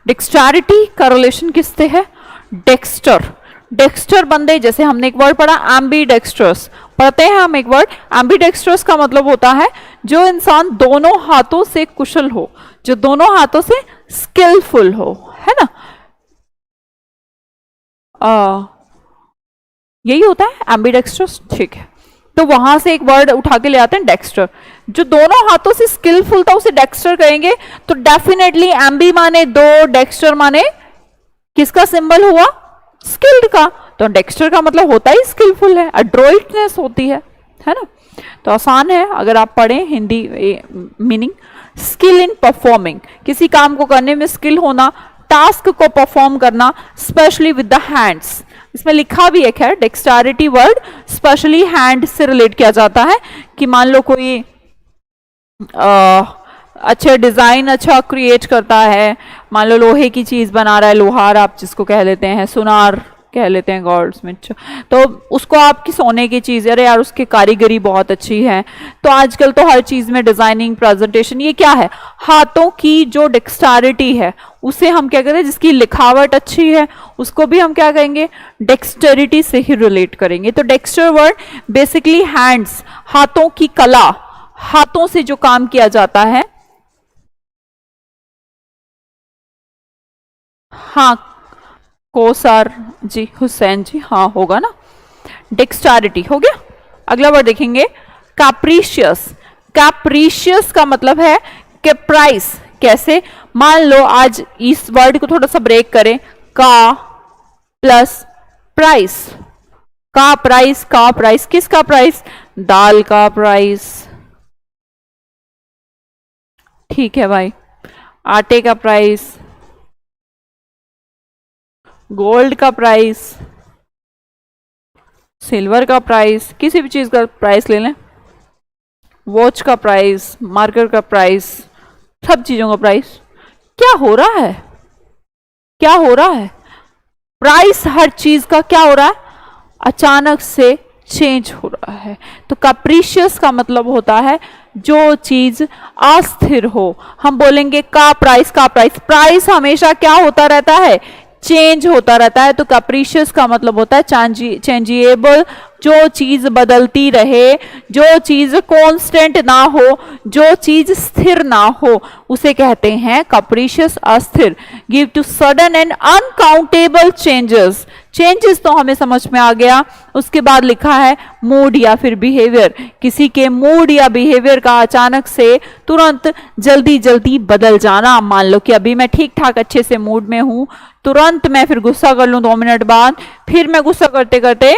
डेक्स्टैरिटी का रिलेशन किससे है? डेक्स्टर। डेक्स्टर बंदे, जैसे हमने एक वर्ड पढ़ा एम्बीडेक्स्ट्रस, पढ़ते हैं हम एक वर्ड। एम्बीडेक्स्ट्रस का मतलब होता है जो इंसान दोनों हाथों से कुशल हो, जो दोनों हाथों से स्किलफुल हो, है ना। यही होता है एम्बीडेक्स्ट्रस, ठीक है। तो वहां से एक वर्ड उठा के ले आते हैं डेक्स्टर। जो दोनों हाथों से स्किलफुल था उसे डेक्स्टर कहेंगे। तो डेफिनेटली एम्बी माने दो, डेक्स्टर माने किसका सिंबल हुआ? स्किल्ड का। तो डेक्स्टर का मतलब होता ही स्किलफुल है, एड्रोइटनेस होती है ना। तो आसान है, अगर आप पढ़ें Hindi meaning, skill in performing, किसी काम को करने में स्किल होना, टास्क को परफॉर्म करना, स्पेशली विद द हैंड्स। इसमें लिखा भी एक है, डेक्स्टैरिटी वर्ड स्पेशली हैंड से रिलेट किया जाता है। कि मान लो कोई अच्छे डिजाइन अच्छा क्रिएट करता है, मान लो लोहे की चीज बना रहा है, लोहार आप जिसको कह लेते हैं, सुनार कह लेते हैं गोल्डस्मिथ, तो उसको आपकी सोने की चीज, अरे यार उसकी कारीगरी बहुत अच्छी है। तो आजकल तो हर चीज में डिजाइनिंग, प्रेजेंटेशन, ये क्या है? हाथों की जो डेक्स्टैरिटी है उसे हम क्या करें, जिसकी लिखावट अच्छी है उसको भी हम क्या कहेंगे? डेक्स्टरिटी से ही रिलेट करेंगे। तो डेक्स्टर वर्ड बेसिकली हैंड्स, हाथों की कला, हाथों से जो काम किया जाता है। हाँ कोसार जी, हुसैन जी, हाँ होगा ना। डेक्स्टैरिटी हो गया। अगला वर्ड देखेंगे कैप्रीशियस। कैप्रीशियस का मतलब है कैप्राइस। कैसे? मान लो आज इस वर्ड को थोड़ा सा ब्रेक करें, का प्लस प्राइस, का प्राइस, का प्राइस, किसका प्राइस? दाल का प्राइस, ठीक है भाई। आटे का प्राइस, गोल्ड का प्राइस, सिल्वर का प्राइस, किसी भी चीज का प्राइस ले लें, वॉच का प्राइस, मार्कर का प्राइस, सब चीजों का प्राइस। क्या हो रहा है? क्या हो रहा है? प्राइस हर चीज का क्या हो रहा है? अचानक से चेंज हो रहा है। तो कैप्रीशियस का मतलब होता है जो चीज अस्थिर हो। हम बोलेंगे का प्राइस, का प्राइस, प्राइस हमेशा क्या होता रहता है? चेंज होता रहता है। तो कैप्रीशियस का मतलब होता है चेंजिएबल, जो चीज बदलती रहे, जो चीज कांस्टेंट ना हो, जो चीज स्थिर ना हो, उसे कहते हैं कैप्रीशियस, अस्थिर। Give to sudden and uncountable changes. Changes तो हमें समझ में आ गया। उसके बाद लिखा है मूड या फिर बिहेवियर। किसी के मूड या बिहेवियर का अचानक से तुरंत जल्दी जल्दी बदल जाना। मान लो कि अभी मैं ठीक ठाक अच्छे से मूड में हूं, तुरंत मैं फिर गुस्सा कर लूं 2 मिनट बाद, फिर मैं गुस्सा करते करते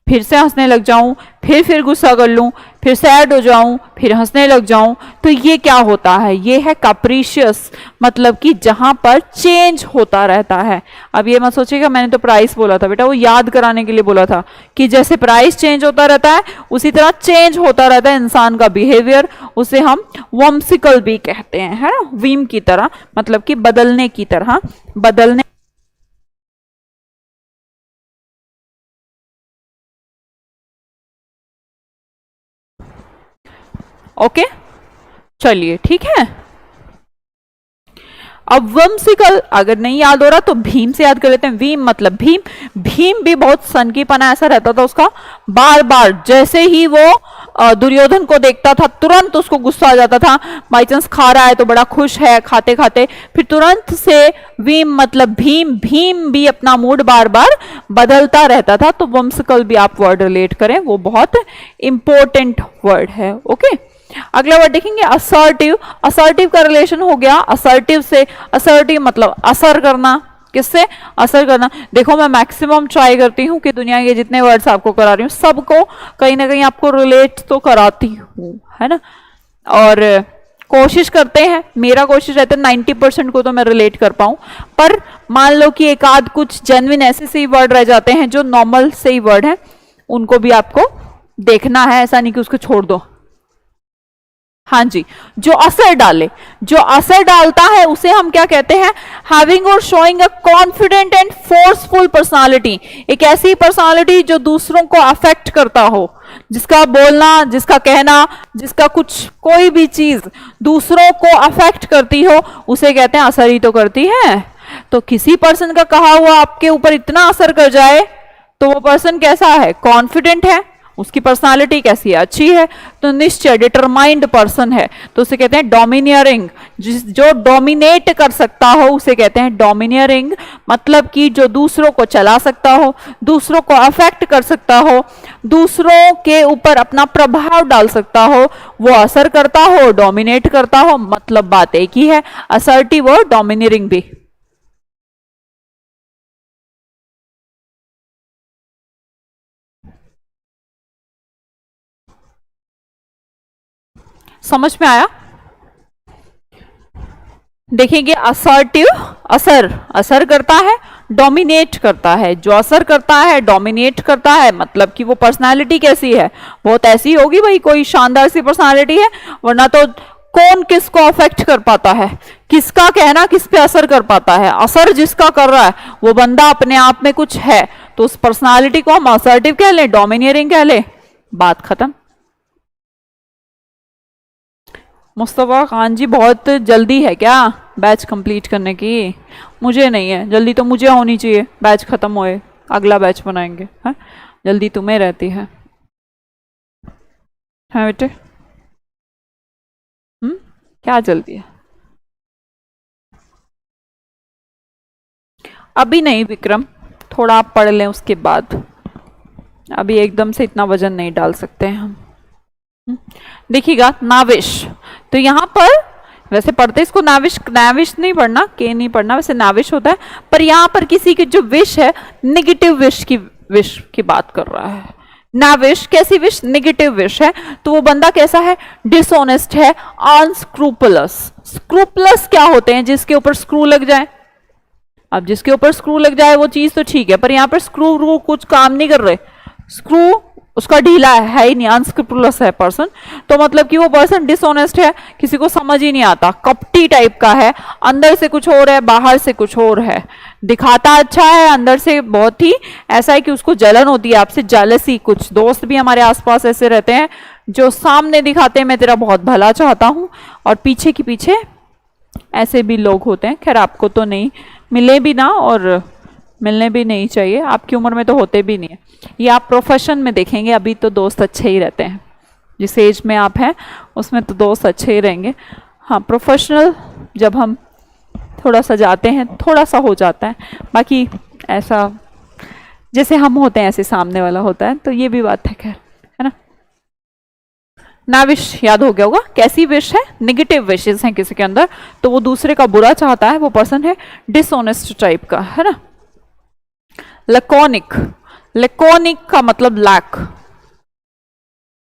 फिर से हंसने लग जाऊं, फिर गुस्सा कर लूं, फिर सैड हो जाऊं, फिर हंसने लग जाऊं। तो ये क्या होता है? ये है कैप्रीशियस, मतलब कि जहां पर चेंज होता रहता है। अब ये मत सोचिएगा मैंने तो प्राइस बोला था, बेटा वो याद कराने के लिए बोला था कि जैसे प्राइस चेंज होता रहता है उसी तरह चेंज होता रहता है इंसान का बिहेवियर। उसे हम वम्सिकल भी कहते हैं, है ना, वीम की तरह, मतलब कि बदलने की तरह, बदलने। ओके चलिए ठीक है। अब वम्सिकल अगर नहीं याद हो रहा तो भीम से याद कर लेते हैं। भीम मतलब भीम। भीम भी बहुत सनकीपना ऐसा रहता था उसका, बार बार जैसे ही वो दुर्योधन को देखता था तुरंत उसको गुस्सा आ जाता था। बाई चांस खा रहा है तो बड़ा खुश है खाते खाते, फिर तुरंत से भीम मतलब भीम, भीम भी अपना मूड बार बार बदलता रहता था। तो वम्सिकल भी आप वर्ड रिलेट करें, वो बहुत इंपॉर्टेंट वर्ड है। ओके अगला वर्ड देखेंगे असर्टिव। असर्टिव का रिलेशन हो गया असर्टिव से। असर्टिव मतलब असर करना, किससे? असर करना। देखो मैं मैक्सिमम ट्राई करती हूँ कि दुनिया के जितने वर्ड्स आपको करा रही हूँ सबको कहीं ना कहीं आपको रिलेट तो कराती हूँ, है ना, और कोशिश करते हैं, मेरा कोशिश रहता है 90% को तो मैं रिलेट कर पाऊं। पर मान लो कि एक आध कुछ जेन्युइन ऐसे से ही वर्ड रह जाते हैं जो नॉर्मल से ही वर्ड है, उनको भी आपको देखना है, ऐसा नहीं कि उसको छोड़ दो। हाँ जी, जो असर डाले, जो असर डालता है उसे हम क्या कहते हैं? हैविंग और showing a confident and forceful personality. एक ऐसी पर्सनालिटी जो दूसरों को अफेक्ट करता हो, जिसका बोलना, जिसका कहना, जिसका कुछ कोई भी चीज दूसरों को अफेक्ट करती हो, उसे कहते हैं असर ही तो करती है। तो किसी पर्सन का कहा हुआ आपके ऊपर इतना असर कर जाए तो वो पर्सन कैसा है? कॉन्फिडेंट है, उसकी पर्सनालिटी कैसी है? अच्छी है। तो निश्चय डिटरमाइंड पर्सन है, तो उसे कहते हैं डोमिनियरिंग। जो डोमिनेट कर सकता हो उसे कहते हैं डोमिनियरिंग, मतलब कि जो दूसरों को चला सकता हो, दूसरों को अफेक्ट कर सकता हो, दूसरों के ऊपर अपना प्रभाव डाल सकता हो, वो असर करता हो, डोमिनेट करता हो, मतलब बात एक ही है, असर्टिव और डोमिनियरिंग भी। समझ में आया? देखेंगे असर्टिव, असर, असर करता है, डोमिनेट करता है। जो असर करता है, डोमिनेट करता है, मतलब कि वो पर्सनालिटी कैसी है? बहुत ऐसी होगी भाई, कोई शानदार सी पर्सनालिटी है, वरना तो कौन किसको अफेक्ट कर पाता है? किसका कहना किस पे असर कर पाता है? असर जिसका कर रहा है वो बंदा अपने आप में कुछ है, तो उस पर्सनालिटी को हम असर्टिव कह लें, डोमिनियरिंग कह लें, बात खत्म। मुस्तफ़ा खान जी, बहुत जल्दी है क्या बैच कंप्लीट करने की? मुझे नहीं है जल्दी, तो मुझे होनी चाहिए, बैच खत्म होए अगला बैच बनाएंगे। है जल्दी तुम्हें रहती है बेटे? क्या जल्दी है? अभी नहीं विक्रम, थोड़ा आप पढ़ लें उसके बाद, अभी एकदम से इतना वजन नहीं डाल सकते हैं हम। देखिएगा नाविश, तो यहाँ पर वैसे पढ़ते इसको नाविश, नाविश नहीं पढ़ना, के नहीं पढ़ना, वैसे नाविश होता है, पर यहाँ पर किसी की जो विश है, नेगेटिव विश की बात कर रहा है। नाविश कैसी विश? नेगेटिव विश है। तो वो बंदा कैसा है? डिसऑनेस्ट है, अनस्क्रूपलस। स्क्रूपलस क्या होते हैं? जिसके ऊपर स्क्रू लग जाए। अब जिसके ऊपर स्क्रू लग जाए वो चीज तो ठीक है, पर यहाँ पर स्क्रू कुछ काम नहीं कर रहे, स्क्रू उसका ढीला है ही नहीं, अनस्क्रूपुलस है पर्सन। तो मतलब कि वो पर्सन डिसऑनेस्ट है, किसी को समझ ही नहीं आता, कपटी टाइप का है, अंदर से कुछ और है, बाहर से कुछ और है, दिखाता अच्छा है, अंदर से बहुत ही ऐसा है कि उसको जलन होती है आपसे, जेलसी। कुछ दोस्त भी हमारे आसपास ऐसे रहते हैं जो सामने दिखाते हैं मैं तेरा बहुत भला चाहता हूँ, और पीछे की पीछे ऐसे भी लोग होते हैं। खैर आपको तो नहीं मिले भी ना, और मिलने भी नहीं चाहिए, आपकी उम्र में तो होते भी नहीं है। ये आप प्रोफेशन में देखेंगे, अभी तो दोस्त अच्छे ही रहते हैं, जिस एज में आप हैं उसमें तो दोस्त अच्छे ही रहेंगे। हाँ प्रोफेशनल जब हम थोड़ा सा जाते हैं थोड़ा सा हो जाता है, बाकी ऐसा जैसे हम होते हैं ऐसे सामने वाला होता है, तो ये भी बात है। खैर है ना। नाविश याद हो गया होगा, कैसी विश है? नेगेटिव विशेस हैं किसी के अंदर, तो वो दूसरे का बुरा चाहता है, वो पर्सन है डिसऑनेस्ट टाइप का, है ना। लकोनिक, लकोनिक का मतलब लैक,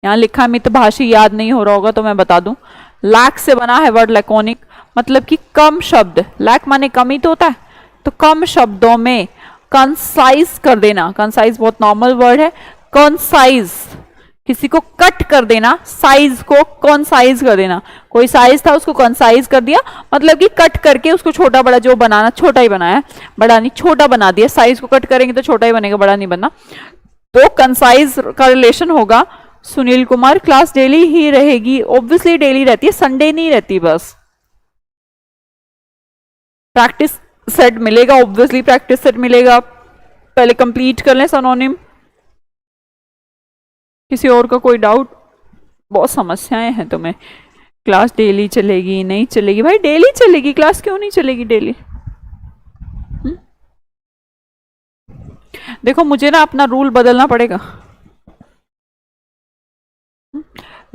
यहां लिखा है मितभाषी, याद नहीं हो रहा होगा तो मैं बता दूं, लैक से बना है वर्ड लकोनिक, मतलब कि कम शब्द, लैक माने कमी तो होता है, तो कम शब्दों में कंसाइज कर देना। कंसाइज बहुत नॉर्मल वर्ड है, कंसाइज किसी को कट कर देना, साइज को कंसाइज कर देना। कोई साइज था उसको कंसाइज कर दिया, मतलब कि कट करके उसको छोटा बड़ा जो बनाना, छोटा ही बनाया, बड़ा नहीं छोटा बना दिया। साइज को कट करेंगे तो छोटा ही बनेगा, बड़ा नहीं बनना। तो कंसाइज का रिलेशन होगा। सुनील कुमार, क्लास डेली ही रहेगी? ऑब्वियसली डेली रहती है, संडे नहीं रहती बस। प्रैक्टिस सेट मिलेगा, ऑब्वियसली प्रैक्टिस सेट मिलेगा, पहले कंप्लीट कर लें सिनोनिम। किसी और का कोई डाउट? बहुत समस्याएं हैं तुम्हें। क्लास डेली चलेगी, नहीं चलेगी? भाई डेली चलेगी क्लास, क्यों नहीं चलेगी डेली? देखो मुझे ना अपना रूल बदलना पड़ेगा।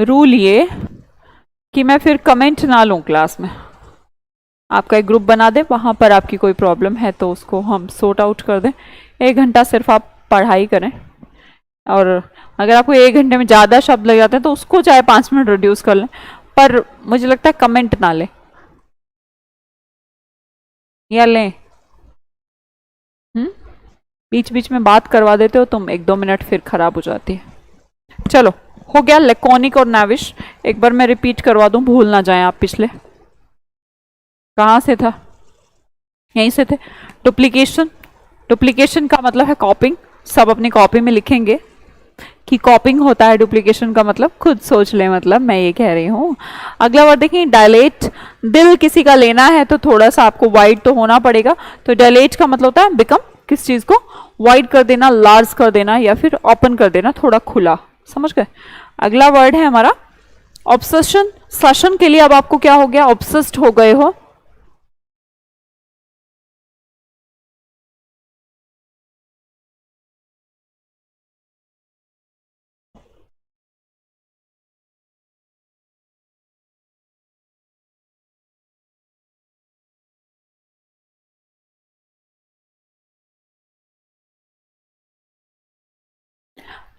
रूल ये कि मैं फिर कमेंट ना लूं क्लास में। आपका एक ग्रुप बना दे, वहां पर आपकी कोई प्रॉब्लम है तो उसको हम सॉर्ट आउट कर दें। 1 घंटा सिर्फ आप पढ़ाई करें, और अगर आपको 1 घंटे में ज़्यादा शब्द लग जाते हैं तो उसको चाहे 5 मिनट रिड्यूस कर लें, पर मुझे लगता है कमेंट ना लें, या लें? बीच बीच में बात करवा देते हो तुम, 1-2 मिनट फिर खराब हो जाती है। चलो हो गया लैकोनिक और नाविश। एक बार मैं रिपीट करवा दूं, भूल ना जाएं आप। पिछले कहाँ से था? यहीं से थे। डुप्लीकेशन, डुप्लीकेशन का मतलब है कॉपिंग। सब अपनी कॉपी में लिखेंगे कि कॉपिंग होता है डुप्लीकेशन का मतलब, खुद सोच ले, मतलब मैं ये कह रही हूँ। अगला वर्ड देखिए डायलेट। दिल किसी का लेना है तो थोड़ा सा आपको वाइड तो होना पड़ेगा, तो डायलेट का मतलब होता है बिकम, किस चीज को वाइड कर देना, लार्ज कर देना या फिर ओपन कर देना, थोड़ा खुला। समझ गए? अगला वर्ड है हमारा ऑब्सेशन। सेशन के लिए अब आपको क्या हो गया? ऑब्सेस्ड हो गए हो।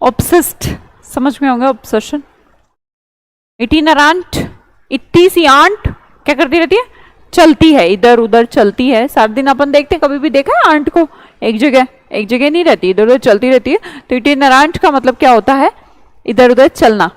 ऑब्सेस्ड समझ में होंगे। ऑब्सेशन। इटिनरेंट, इट्टी सी आंट क्या करती रहती है? चलती है, इधर उधर चलती है। सारा दिन अपन देखते हैं, कभी भी देखा है आंट को एक जगह नहीं रहती, इधर उधर चलती रहती है। तो इटिनरेंट का मतलब क्या होता है? इधर उधर चलना।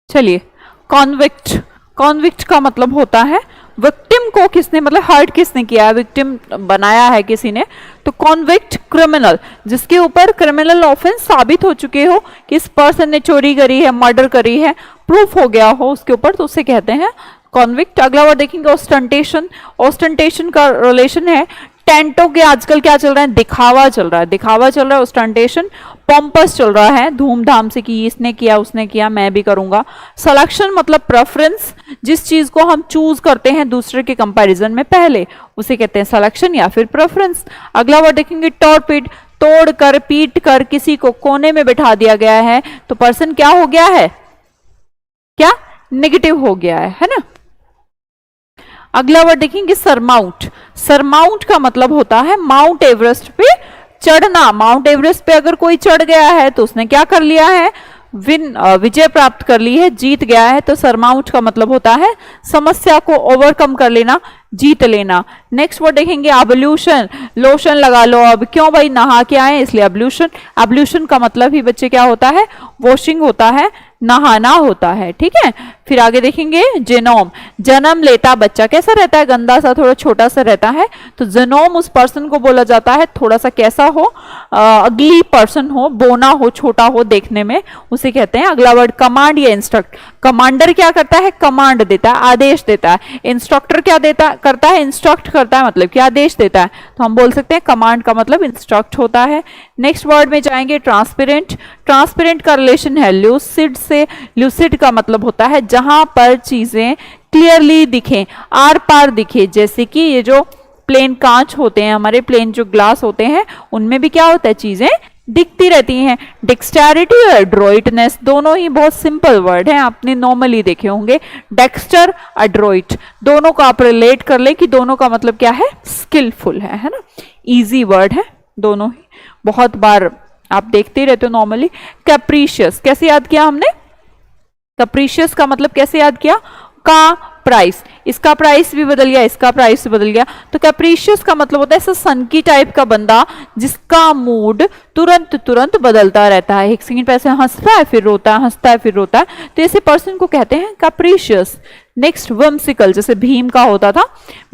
चलिए कॉन्विक्ट। कॉन्विक्ट का मतलब होता है विक्टिम को किसने, मतलब हर्ट किसने किया है, विक्टिम बनाया है किसी ने। तो कॉन्विक्ट क्रिमिनल, जिसके ऊपर क्रिमिनल ऑफेंस साबित हो चुके हो कि इस पर्सन ने चोरी करी है, मर्डर करी है, प्रूफ हो गया हो उसके ऊपर, तो उसे कहते हैं कॉन्विक्ट। अगला वर्ड देखेंगे ऑस्टेंटेशन। ऑस्टेंटेशन का रिलेशन है टेंटों के। आजकल क्या चल रहा है? दिखावा चल रहा है, दिखावा चल रहा है। ऑस्टेंटेशन पॉम्पस चल रहा है, धूमधाम से कि इसने किया, उसने किया, मैं भी करूंगा। सिलेक्शन मतलब प्रेफरेंस, जिस चीज को हम चूज करते हैं दूसरे के कंपैरिजन में पहले, उसे कहते हैं सिलेक्शन या फिर प्रेफरेंस। अगला वर्ड देखेंगे टॉर्पिड। तोड़ कर, पीट कर किसी को कोने में बिठा दिया गया है तो पर्सन क्या हो गया है? क्या? नेगेटिव हो गया है ना। अगला वर्ड देखेंगे सरमाउंट। सरमाउंट का मतलब होता है माउंट एवरेस्ट पे चढ़ना। माउंट एवरेस्ट पे अगर कोई चढ़ गया है तो उसने क्या कर लिया है? विजय प्राप्त कर ली है, जीत गया है। तो सरमाउंट का मतलब होता है समस्या को ओवरकम कर लेना, जीत लेना। नेक्स्ट वर्ड देखेंगे एब्ल्यूशन। लोशन लगा लो अब, क्यों भाई? नहा के आए इसलिए एब्ल्यूशन। एब्ल्यूशन का मतलब ही बच्चे क्या होता है? वॉशिंग होता है, नहाना होता है। ठीक है, फिर आगे देखेंगे जेनोम। जन्म लेता बच्चा कैसा रहता है? गंदा सा, थोड़ा छोटा सा रहता है। तो जेनोम उस पर्सन को बोला जाता है थोड़ा सा कैसा हो? अगली पर्सन हो, बोना हो, छोटा हो देखने में, उसे कहते हैं। अगला वर्ड कमांड या इंस्ट्रक्ट। कमांडर क्या करता है? कमांड देता है, आदेश देता है। इंस्ट्रक्टर क्या देता करता है? इंस्ट्रक्ट करता है, मतलब क्या आदेश देता है। तो हम बोल सकते हैं कमांड का मतलब इंस्ट्रक्ट होता है। नेक्स्ट वर्ड में जाएंगे ट्रांसपेरेंट। ट्रांसपेरेंट का रिलेशन है ल्यूसिड से। ल्यूसिड का मतलब होता है जहां पर चीजें क्लियरली दिखें, आर पार दिखे। जैसे कि ये जो प्लेन कांच होते हैं, हमारे प्लेन जो ग्लास होते हैं, उनमें भी क्या होता है? चीजें दिखती रहती हैं। डिक्सटैरिटी और एड्रोइटनेस दोनों ही बहुत सिंपल वर्ड हैं, आपने नॉर्मली देखे होंगे। डेक्स्टर, एड्रोइट, दोनों को आप रिलेट कर ले कि दोनों का मतलब क्या है? स्किलफुल है ना। इजी वर्ड है दोनों ही, बहुत बार आप देखते ही रहते हो नॉर्मली। कैप्रीशियस कैसे याद किया हमने? कैप्रीशियस का मतलब कैसे याद किया? का प्राइस, इसका प्राइस भी बदल गया, इसका प्राइस भी बदल गया। तो कैप्रीशियस का मतलब होता है ऐसा सनकी टाइप का बंदा जिसका मूड तुरंत तुरंत बदलता रहता है। एक सेकंड पे ऐसे हंसता है फिर रोता है, हंसता है फिर रोता है, तो ऐसे पर्सन को कहते हैं कैप्रीशियस। नेक्स्ट whimsical, जैसे भीम का होता था।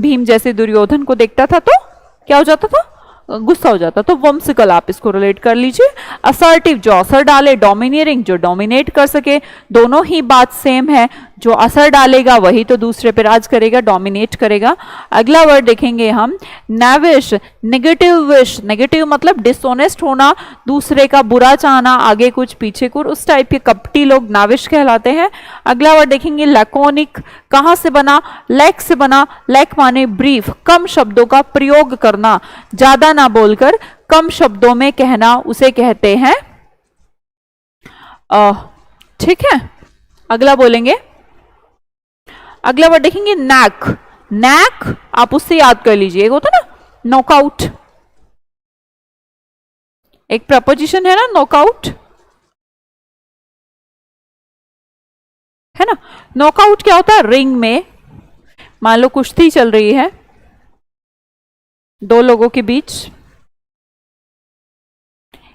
भीम जैसे दुर्योधन को देखता था तो क्या हो जाता था? गुस्सा हो जाता। तो whimsical आप इसको रिलेट कर लीजिए। असर्टिव, जो असर डाले। डोमिनेटिंग, जो डोमिनेट कर सके। दोनों ही बात सेम है, जो असर डालेगा वही तो दूसरे पे राज करेगा, डोमिनेट करेगा। अगला वर्ड देखेंगे हम नैविश। Negative wish. नेगेटिव मतलब डिसऑनेस्ट होना, दूसरे का बुरा चाहना, आगे कुछ पीछे कुछ, उस टाइप के कपटी लोग नाविश कहलाते हैं। अगला वर्ड देखेंगे लैकोनिक। कहां से बना? लैक से बना। लैक माने ब्रीफ, कम शब्दों का प्रयोग करना, ज्यादा ना बोलकर कम शब्दों में कहना, उसे कहते हैं। ठीक है, अगला बोलेंगे। अगला वर्ड देखेंगे नैक। नैक आप उससे याद कर लीजिए, एक होता ना नॉकआउट, एक प्रपोजिशन है ना नॉकआउट, है ना। नॉकआउट क्या होता है? रिंग में मान लो कुश्ती चल रही है दो लोगों के बीच,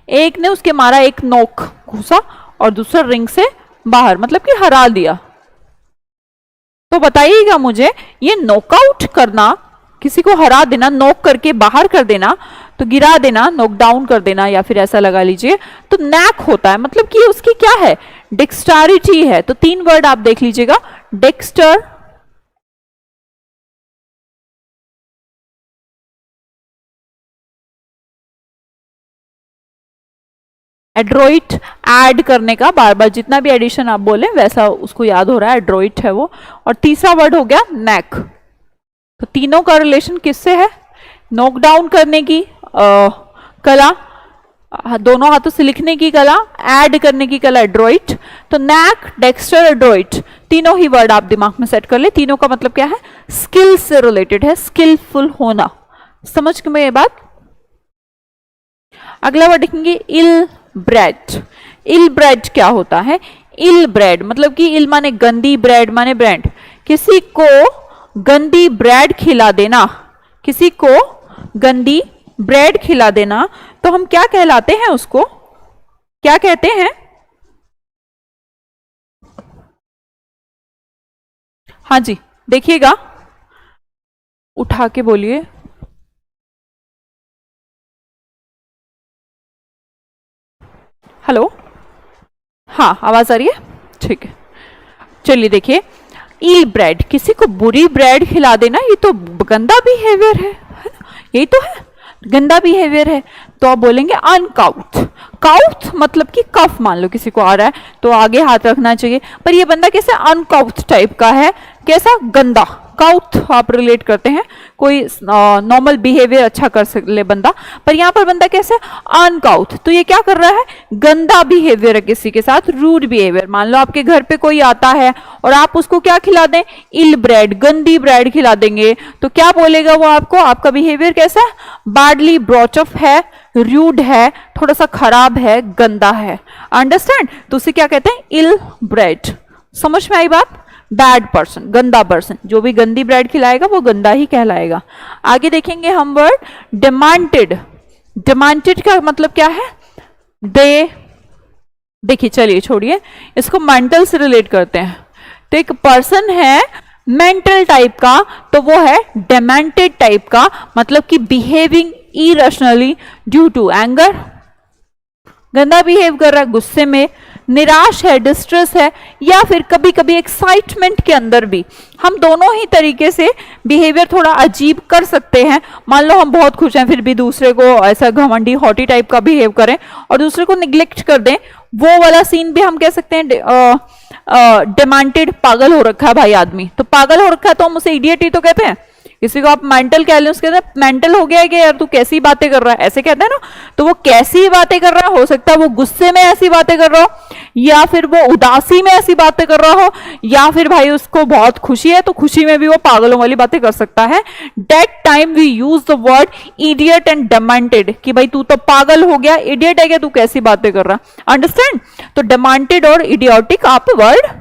एक ने उसके मारा एक नोक घुसा और दूसरा रिंग से बाहर, मतलब कि हरा दिया। तो बताइएगा मुझे, ये नॉकआउट करना, किसी को हरा देना, नॉक करके बाहर कर देना, तो गिरा देना, नॉक डाउन कर देना, या फिर ऐसा लगा लीजिए तो नैक होता है, मतलब कि उसकी क्या है, डेक्स्टारिटी है। तो 3 वर्ड आप देख लीजिएगा, डेक्स्टर, एड्रोइट, ऐड करने का, बार बार जितना भी एडिशन आप बोले वैसा उसको याद हो रहा है, एड्रोइट है वो। और तीसरा वर्ड हो गया नेक। तो तीनों का रिलेशन किससे है, नॉक डाउन करने की कला, दोनों हाथों से लिखने की कला, ऐड करने की कला एड्रोइट। तो नैक, डेक्स्टर, एड्रोइट, तीनों ही वर्ड आप दिमाग में सेट कर ले। तीनों का मतलब क्या है, स्किल से रिलेटेड है, स्किलफुल होना। समझ में ये बात। अगला वर्ड देखेंगे इल ब्रेड। इल ब्रेड क्या होता है, इल ब्रेड मतलब कि इल माने गंदी, ब्रेड माने ब्रेड। किसी को गंदी ब्रेड खिला देना, किसी को गंदी ब्रेड खिला देना, तो हम क्या कहलाते हैं, उसको क्या कहते हैं। हाँ जी देखिएगा, उठा के बोलिए। हेलो, हाँ आवाज आ रही है, ठीक है। चलिए देखिए, इल ब्रेड, किसी को बुरी ब्रेड खिला देना, ये तो गंदा बिहेवियर है ना? यही तो है, गंदा बिहेवियर है। तो आप बोलेंगे अनकाउथ। काउथ मतलब कि कफ, मान लो किसी को आ रहा है तो आगे हाथ रखना चाहिए, पर ये बंदा कैसे अनकाउथ टाइप का है, कैसा, गंदा। काउथ आप रिलेट करते हैं, कोई नॉर्मल बिहेवियर अच्छा कर ले बंदा, पर यहाँ पर बंदा कैसे, अनकाउथ। तो ये क्या कर रहा है, गंदा बिहेवियर है किसी के साथ, रूड बिहेवियर। मान लो आपके घर पे कोई आता है और आप उसको क्या खिला दें, इल ब्रेड, गंदी ब्रेड खिला देंगे, तो क्या बोलेगा वो आपको, आपका बिहेवियर कैसा है, बैडली ब्रॉट अप है, रूड है, थोड़ा सा खराब है, गंदा है। अंडरस्टैंड। तो उसे क्या कहते हैं, इल ब्रेड। समझ में आई बात। बैड पर्सन, गंदा पर्सन, जो भी गंदी ब्रेड खिलाएगा वो गंदा ही कहलाएगा। आगे देखेंगे हम वर्ड डिमांडेड। डिमांडेड का मतलब क्या है, दे, देखिए चलिए छोड़िए, इसको मेंटल से रिलेट करते हैं। तो एक पर्सन है मेंटल टाइप का, तो वो है डिमांडेड टाइप का, मतलब कि behaving irrationally due to anger, गंदा बिहेव कर रहा है गुस्से में, निराश है, डिस्ट्रेस है, या फिर कभी कभी एक्साइटमेंट के अंदर भी। हम दोनों ही तरीके से बिहेवियर थोड़ा अजीब कर सकते हैं। मान लो हम बहुत खुश हैं फिर भी दूसरे को ऐसा घमंडी हॉटी टाइप का बिहेव करें और दूसरे को निग्लेक्ट कर दें, वो वाला सीन भी हम कह सकते हैं डिमांडेड, पागल हो रखा है भाई आदमी। तो पागल हो रखा है तो हम उसे इडियट ही तो कहते हैं। किसी को आप मेंटल कह लें, उसके अंदर मेंटल हो गया है कि यार तू कैसी बातें कर रहा है, ऐसे कहते हैं ना। तो वो कैसी बातें कर रहा है, हो सकता है वो गुस्से में ऐसी बातें कर रहा हो, या फिर वो उदासी में ऐसी बातें कर रहा हो, या फिर भाई उसको बहुत खुशी है तो खुशी में भी वो पागलों वाली बातें कर सकता है। That time we use the word idiot and demanded, कि भाई तू तो पागल हो गया, इडियट है क्या, तू कैसी बातें कर रहा। अंडरस्टैंड। तो डिमांडेड और इडियोटिक आप वर्ड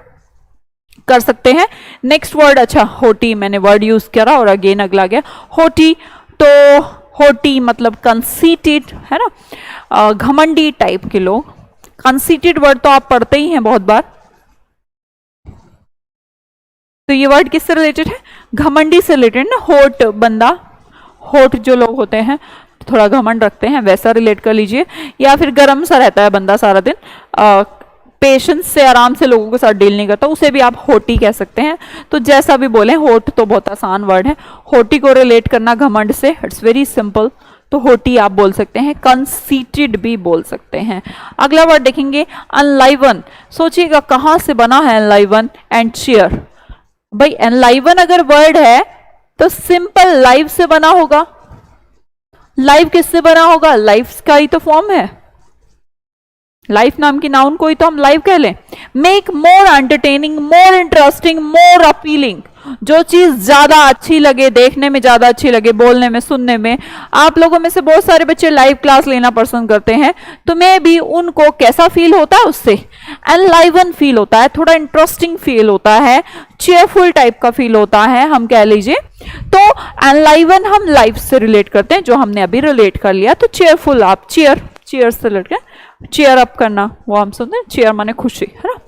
कर सकते हैं। नेक्स्ट वर्ड, अच्छा होटी, मैंने वर्ड यूज करा और अगेन अगला गया होटी। तो होटी मतलब कंसीटेड है ना, घमंडी टाइप के लोग। कंसीटेड वर्ड तो आप पढ़ते ही हैं बहुत बार। तो ये वर्ड किससे रिलेटेड है, घमंडी से रिलेटेड ना। होट बंदा, होट जो लोग होते हैं थोड़ा घमंड रखते हैं, वैसा रिलेट कर लीजिए। या फिर गर्म सा रहता है बंदा सारा दिन, पेशेंस से आराम से लोगों के साथ डील नहीं करता, उसे भी आप होटी कह सकते हैं। तो जैसा भी बोले, होट तो बहुत आसान वर्ड है, होटी को रिलेट करना घमंड से, इट्स वेरी सिंपल। तो होटी आप बोल सकते हैं, कंसीटेड भी बोल सकते हैं। अगला वर्ड देखेंगे अनलाइवन। सोचिएगा कहां से बना है अनलाइवन एंड चीयर। भाई अनलाइवन अगर वर्ड है तो सिंपल लाइव से बना होगा। लाइव किससे बना होगा, लाइफ का ही तो फॉर्म है। लाइफ नाम की नाउन कोई तो हम लाइव कह लें। Make more entertaining, more interesting, more appealing, जो चीज ज्यादा अच्छी लगे, देखने में ज्यादा अच्छी लगे, बोलने में, सुनने में। आप लोगों में से बहुत सारे बच्चे लाइव क्लास लेना पसंद करते हैं, तो मे भी उनको कैसा फील होता है, उससे एनलाइवन फील होता है, थोड़ा इंटरेस्टिंग फील होता है, चेयरफुल टाइप का फील होता है, हम कह लीजिए। तो एनलाइवन हम लाइफ से रिलेट करते हैं, जो हमने अभी रिलेट कर लिया। तो चेयरफुल, आप चेयर से रिलेट, चेयर अप करना, वो हम सुनते हैं, चेयर माने खुशी, है ना।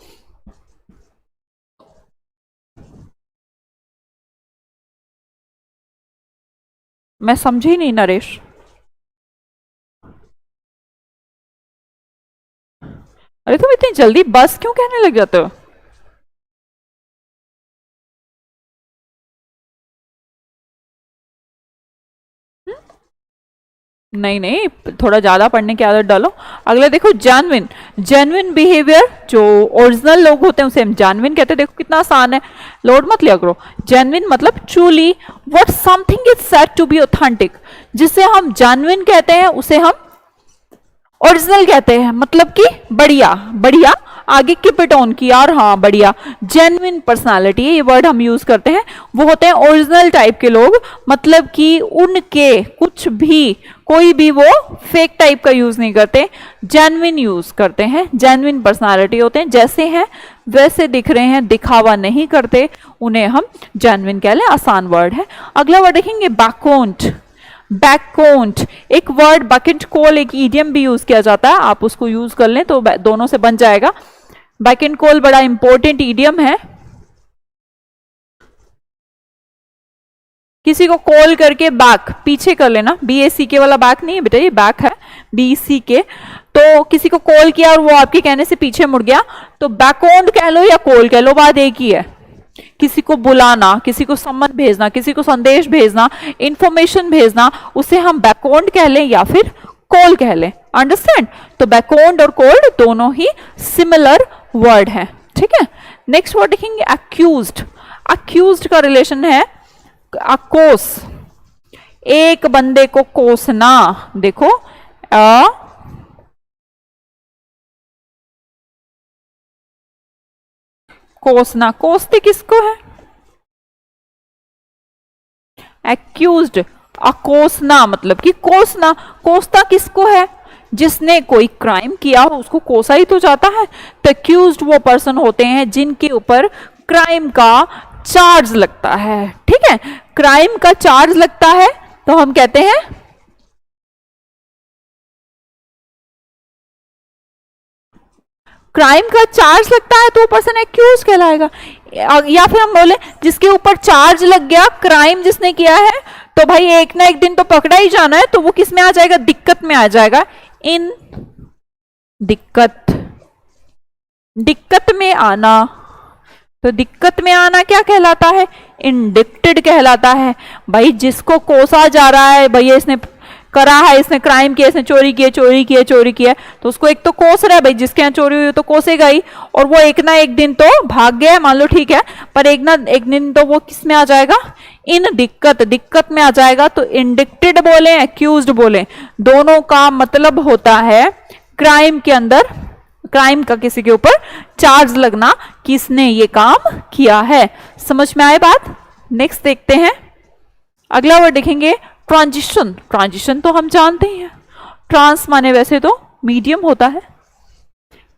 मैं समझी नहीं नरेश। अरे तुम इतनी जल्दी बस क्यों कहने लग जाते हो? नहीं नहीं, थोड़ा ज्यादा पढ़ने की आदत डालो। अगले देखो, जेन्युइन। जेन्युइन बिहेवियर, जो ओरिजिनल लोग होते हैं उसे हम जेन्युइन कहते हैं। देखो कितना आसान है, लोड मत लिया करो। जेन्युइन मतलब truly what something is said to be authentic, जिसे हम जेन्युइन कहते हैं उसे हम ओरिजिनल कहते हैं, मतलब कि बढ़िया बढ़िया, आगे कीप इट ऑन की यार, हाँ बढ़िया। जेन्युइन पर्सनालिटी, ये वर्ड हम यूज करते हैं, वो होते हैं ओरिजिनल टाइप के लोग, मतलब कि उनके कुछ भी, कोई भी वो फेक टाइप का यूज नहीं करते, जेन्युइन यूज करते हैं। जेन्युइन पर्सनालिटी होते हैं, जैसे हैं वैसे दिख रहे हैं, दिखावा नहीं करते, उन्हें हम जेन्युइन कह लें, आसान वर्ड है। अगला वर्ड देखेंगे, बैकॉन्ट। बैकॉन्ट एक वर्ड, बकेट कोल एक ईडियम भी यूज किया जाता है, आप उसको यूज कर लें तो दोनों से बन जाएगा। बैक एंड कॉल बड़ा इंपॉर्टेंट ईडियम है। किसी को कॉल करके बैक, पीछे कर लेना, BACK वाला बैक नहीं है बेटा, ये बैक है BCK। तो किसी को कॉल किया और वो आपके कहने से पीछे मुड़ गया, तो बैकऑन्ड कह लो या कॉल कह लो, बात एक ही है। किसी को बुलाना, किसी को सम्मन भेजना, किसी को संदेश भेजना, इंफॉर्मेशन भेजना, उसे हम बैकऑन्ड कह लें या फिर कॉल कह लें। अंडरस्टैंड? तो बैकऑन्ड और कॉल्ड दोनों ही सिमिलर वर्ड है, ठीक है। नेक्स्ट वर्ड देखेंगे, अक्यूज्ड। अक्यूज्ड का रिलेशन है अकोस, एक बंदे को कोसना। देखो कोसना, कोसते किसको है? एक्यूज्ड। अकोसना मतलब कि कोसना, कोसता किसको है? जिसने कोई क्राइम किया हो उसको कोसा ही तो जाता है। तो एक्यूज्ड वो पर्सन होते हैं जिनके ऊपर क्राइम का चार्ज लगता है, ठीक है। क्राइम का चार्ज लगता है तो हम कहते हैं क्राइम का चार्ज लगता है तो वो पर्सन एक्यूज कहलाएगा। या फिर हम बोले जिसके ऊपर चार्ज लग गया, क्राइम जिसने किया है, तो भाई एक ना एक दिन तो पकड़ा ही जाना है, तो वो किस में आ जाएगा? दिक्कत में आ जाएगा। इन दिक्कत, दिक्कत में आना। तो दिक्कत में आना क्या कहलाता है? इंडिक्टेड कहलाता है। भाई जिसको कोसा जा रहा है, भैया इसने करा है, इसने क्राइम किया, इसने चोरी किया, चोरी किया, चोरी किया, तो उसको एक तो कोस रहा है, भाई जिसके यहाँ चोरी हुई तो कोसेगा ही, और वो एक ना एक दिन तो भाग गया, मान लो ठीक है, पर एक ना एक दिन तो वो किस में आ जाएगा? इन दिक्कत, दिक्कत में आ जाएगा। तो इंडिक्टेड बोले, एक्यूज्ड बोले, दोनों का मतलब होता है क्राइम के अंदर, क्राइम का किसी के ऊपर चार्ज लगना, किसने ये काम किया है। समझ में आए बात? नेक्स्ट देखते हैं, अगला वर्ड देखेंगे, ट्रांजिशन। ट्रांजिशन तो हम जानते ही हैं, ट्रांस माने वैसे तो मीडियम होता है,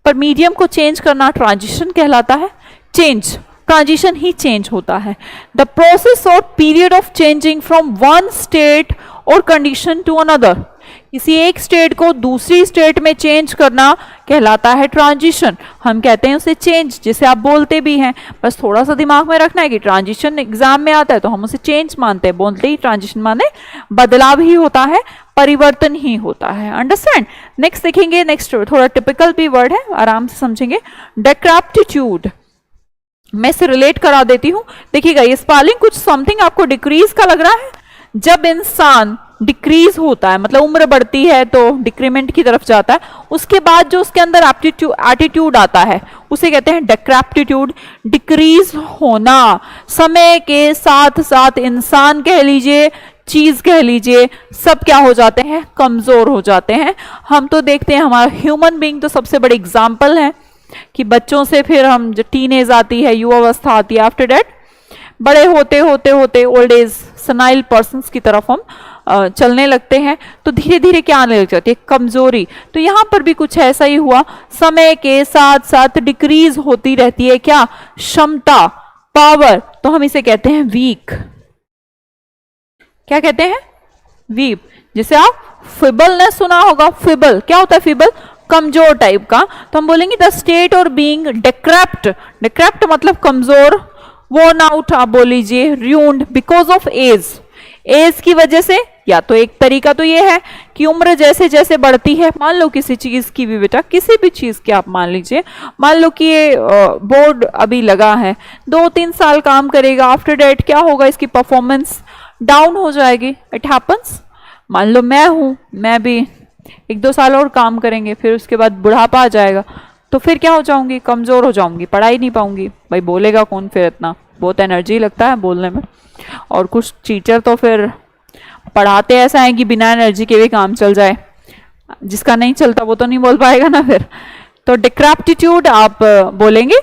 पर मीडियम को चेंज करना ट्रांजिशन कहलाता है। चेंज, ट्रांजिशन ही चेंज होता है। द प्रोसेस और period of changing from one state और कंडीशन टू अनदर, किसी एक स्टेट को दूसरी स्टेट में चेंज करना कहलाता है ट्रांजिशन। हम कहते हैं उसे चेंज, जिसे आप बोलते भी हैं, बस थोड़ा सा दिमाग में रखना है कि ट्रांजिशन एग्जाम में आता है तो हम उसे चेंज मानते हैं, बोलते ही ट्रांजिशन माने बदलाव ही होता है, परिवर्तन ही होता है। अंडरस्टैंड? नेक्स्ट देखेंगे, नेक्स्ट थोड़ा टिपिकल भी वर्ड है, आराम से समझेंगे। डेक्राप्टिट्यूड, मैं इसे रिलेट करा देती हूं, देखिएगा ये स्पेलिंग कुछ समथिंग आपको डिक्रीज का लग रहा है। जब इंसान डिक्रीज होता है, मतलब उम्र बढ़ती है तो डिक्रीमेंट की तरफ जाता है, उसके बाद जो उसके अंदर एटीट्यूड आता है उसे कहते हैं डेक्राप्टिट्यूड। डिक्रीज होना, समय के साथ साथ इंसान कह लीजिए चीज कह लीजिए, सब क्या हो जाते हैं, कमजोर हो जाते हैं। हम तो देखते हैं हमारा ह्यूमन बीइंग तो सबसे बड़ी एग्जाम्पल है कि बच्चों से फिर हम जो टीनेज आती है, युवावस्था आती है, आफ्टर डेट बड़े होते होते होते ओल्ड एज सनाइल पर्सन्स की तरफ हम चलने लगते हैं, तो धीरे धीरे क्या आने लग जाती है, कमजोरी। तो यहाँ पर भी कुछ ऐसा ही हुआ, समय के साथ साथ डिक्रीज होती रहती है क्या, क्षमता, पावर, तो हम इसे कहते हैं वीक। क्या कहते हैं, वीक। जैसे आप फिबल ने सुना होगा, फिबल क्या होता है, फिबल कमजोर टाइप का, तो हम बोलेंगे द स्टेट और बीइंग डिक्रैप्ट, डिक्रैप्ट मतलब कमजोर, worn आउट आप बोल लीजिए, ruined because of age, age की वजह से। या तो एक तरीका तो ये है कि उम्र जैसे जैसे बढ़ती है, मान लो किसी चीज की भी, बेटा किसी भी चीज की आप मान लीजिए, मान लो कि ये बोर्ड अभी लगा है, 2-3 साल काम करेगा, आफ्टर डेट क्या होगा, इसकी परफॉर्मेंस डाउन हो जाएगी, इट हैपन्स। मान लो मैं हूं, मैं भी 1-2 साल और काम करेंगे, फिर उसके बाद बुढ़ापा आ जाएगा, तो फिर क्या हो जाऊंगी, कमजोर हो जाऊंगी, पढ़ाई नहीं पाऊंगी। भाई बोलेगा कौन फिर, इतना बहुत एनर्जी लगता है बोलने में, और कुछ टीचर तो फिर पढ़ाते ऐसा है कि बिना एनर्जी के भी काम चल जाए, जिसका नहीं चलता वो तो नहीं बोल पाएगा ना फिर। तो डिक्रैप्टिट्यूड आप बोलेंगे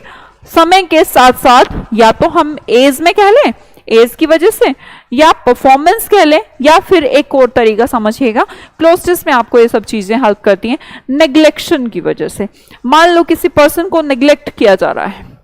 समय के साथ साथ, या तो हम एज में कह लें, एज की वजह से, या परफॉर्मेंस कह लें, या फिर एक और तरीका समझिएगा, क्लोजनेस में आपको ये सब चीजें हेल्प करती हैं, नेग्लेक्शन की वजह से। मान लो किसी पर्सन को नेग्लेक्ट किया जा रहा है,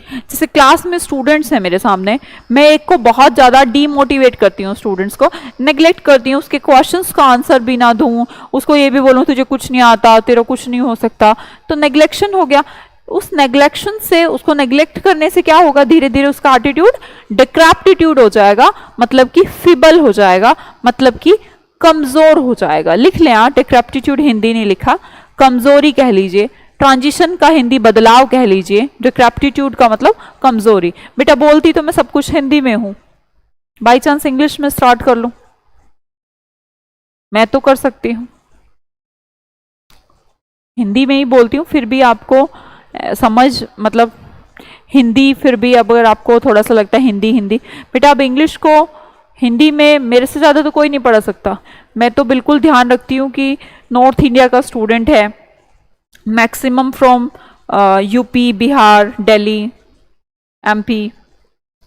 जैसे क्लास में स्टूडेंट्स हैं मेरे सामने, मैं एक को बहुत ज्यादा डीमोटिवेट करती हूँ, स्टूडेंट्स को नेग्लेक्ट करती हूँ, उसके क्वेश्चंस का आंसर भी ना दूं, उसको ये भी बोलूं तुझे कुछ नहीं आता, तेरा कुछ नहीं हो सकता, तो नेग्लेक्शन हो गया। उस नेग्लेक्शन से, उसको नेग्लेक्ट करने से क्या होगा, धीरे धीरे उसका एटीट्यूड डिक्रैप्टिट्यूड हो जाएगा, मतलब कि फिबल हो जाएगा, मतलब कि कमजोर हो जाएगा। लिख लें आप, डिक्रैप्टिट्यूड हिंदी नहीं लिखा, कमजोरी कह लीजिए, ट्रांजिशन का हिंदी बदलाव कह लीजिए, डिक्रैप्टिट्यूड का मतलब कमजोरी। बेटा बोलती तो मैं सब कुछ हिंदी में हूं, बाई चांस इंग्लिश में स्टार्ट कर लूं, मैं तो कर सकती हूं, हिंदी में ही बोलती हूं, फिर भी आपको समझ, मतलब हिंदी फिर भी अब अगर आपको थोड़ा सा लगता है हिंदी हिंदी, बेटा अब इंग्लिश को हिंदी में मेरे से ज़्यादा तो कोई नहीं पढ़ा सकता। मैं तो बिल्कुल ध्यान रखती हूँ कि नॉर्थ इंडिया का स्टूडेंट है, maximum from UP, Bihar, Delhi, MP,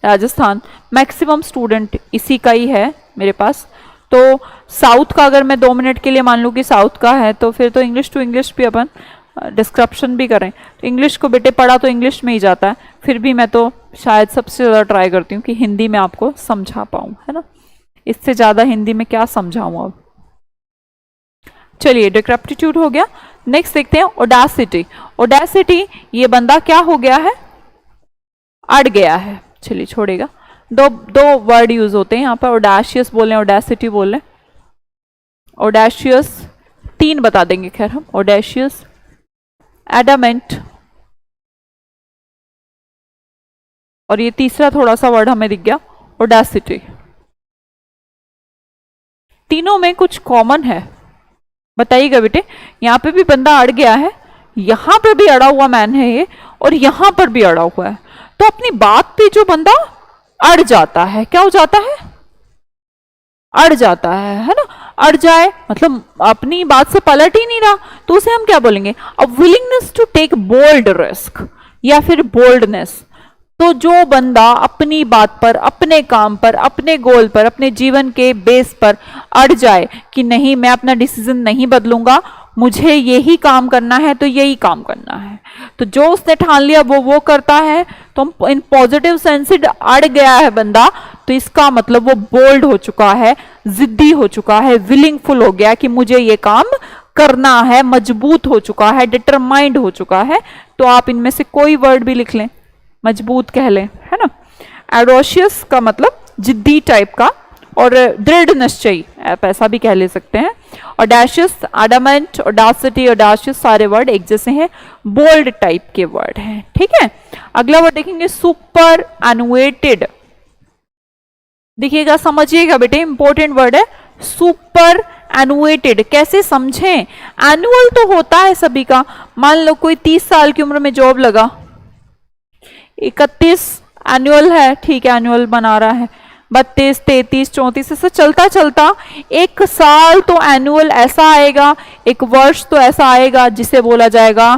Rajasthan, maximum student इसी का ही है मेरे पास। तो साउथ का अगर मैं 2 मिनट के लिए मान लूँ कि साउथ का है, तो फिर तो इंग्लिश टू इंग्लिश भी अपन डिस्क्रिप्शन भी करें, तो इंग्लिश को बेटे पढ़ा तो इंग्लिश में ही जाता है, फिर भी मैं तो शायद सबसे ज़्यादा ट्राई करती हूँ कि हिंदी में आपको समझा पाऊँ, है ना, इससे ज़्यादा हिंदी में क्या समझाऊँ अब। चलिए डिक्रैप्टिट्यूड हो गया। नेक्स्ट देखते हैं ओडासिटी। ओडासिटी, ये बंदा क्या हो गया है, अड़ गया है। चलिए छोड़ेगा, दो वर्ड यूज होते हैं यहाँ पर, ओडाशियस बोलें, ओडासिटी बोलें। ओडाशियस 3 बता देंगे खैर हम, ओडाशियस, एडामेंट, और ये तीसरा थोड़ा सा वर्ड हमें दिख गया, ओडासिटी। तीनों में कुछ कॉमन है, बताइएगा बेटे। यहाँ पे भी बंदा अड़ गया है, यहां पर भी अड़ा हुआ मैन है ये, और यहां पर भी अड़ा हुआ है। तो अपनी बात पे जो बंदा अड़ जाता है, क्या हो जाता है, अड़ जाता है ना। अड़ जाए मतलब अपनी बात से पलट ही नहीं रहा, तो उसे हम क्या बोलेंगे, a willingness to take bold risk, या फिर बोल्डनेस। तो जो बंदा अपनी बात पर, अपने काम पर, अपने गोल पर, अपने जीवन के बेस पर अड़ जाए कि नहीं मैं अपना डिसीजन नहीं बदलूंगा, मुझे यही काम करना है तो यही काम करना है, तो जो उसने ठान लिया वो करता है, तो इन पॉजिटिव सेंस से अड़ गया है बंदा, तो इसका मतलब वो बोल्ड हो चुका है, जिद्दी हो चुका है, विलिंगफुल हो गया कि मुझे ये काम करना है, मजबूत हो चुका है, डिटरमाइंड हो चुका है। तो आप इनमें से कोई वर्ड भी लिख लें, मजबूत कह लें, है ना। एडोशियस का मतलब जिद्दी टाइप का, और दृढ़ निश्चयी आप ऐसा भी कह ले सकते हैं। ऑडाशियस, एडामेंट, ऑडासिटी, ऑडाशियस सारे वर्ड एक जैसे हैं, बोल्ड टाइप के वर्ड हैं, ठीक है। अगला वर्ड देखेंगे सुपर एनुएटेड। देखिएगा, समझिएगा बेटे, इंपॉर्टेंट वर्ड है सुपर एनुएटेड। कैसे समझें, एनुअल तो होता है सभी का, मान लो कोई 30 साल की उम्र में जॉब लगा, 31 एनुअल है, ठीक है, एनुअल बना रहा है। 32, 33, 34 ऐसा चलता चलता एक साल तो एनुअल ऐसा आएगा, एक वर्ष तो ऐसा आएगा जिसे बोला जाएगा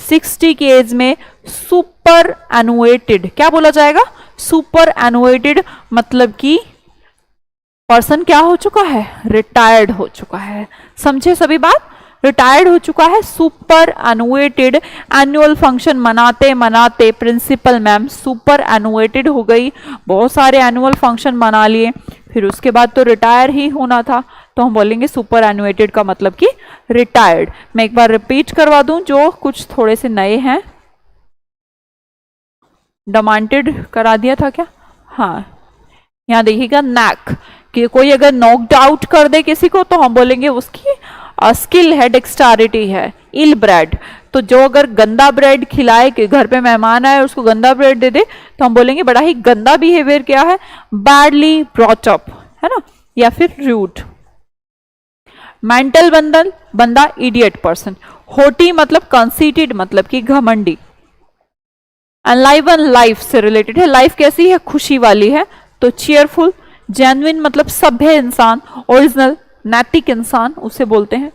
60 की एज में सुपर एनुएटेड। क्या बोला जाएगा? सुपर एनुएटेड, मतलब कि पर्सन क्या हो चुका है? रिटायर्ड हो चुका है। समझे सभी बात? रिटायर्ड हो चुका है, सुपर एनुएटेड। एनुअल फंक्शन मनाते मनाते प्रिंसिपल मैम सुपर एनुएटेड हो गई, बहुत सारे एनुअल फंक्शन मना लिए, फिर उसके बाद तो रिटायर ही होना था, तो हम बोलेंगे सुपर एनुएटेड का मतलब कि रिटायर्ड। मैं एक बार रिपीट करवा दूं जो कुछ थोड़े से नए हैं। डिमांडेड करा दिया था क्या? हाँ, यहाँ देखिएगा नैक, कि कोई अगर नॉकड आउट कर दे किसी को तो हम बोलेंगे उसकी स्किल है, डेक्स्टारिटी है। इल ब्रेड, तो जो अगर गंदा ब्रेड खिलाए, कि घर पे मेहमान आए और उसको गंदा ब्रेड दे दे तो हम बोलेंगे बड़ा ही गंदा बिहेवियर क्या है? बैडली ब्रॉट अप, है ना, या फिर रूड। मेंटल बंदल बंदा इडियट पर्सन। होटी मतलब कंसीटेड, मतलब कि घमंडी। एनलाइवन लाइफ से रिलेटेड है, लाइफ कैसी है? खुशी वाली है, तो चीयरफुल। जेन्युइन मतलब सभ्य इंसान, ओरिजिनल नैतिक इंसान उसे बोलते हैं।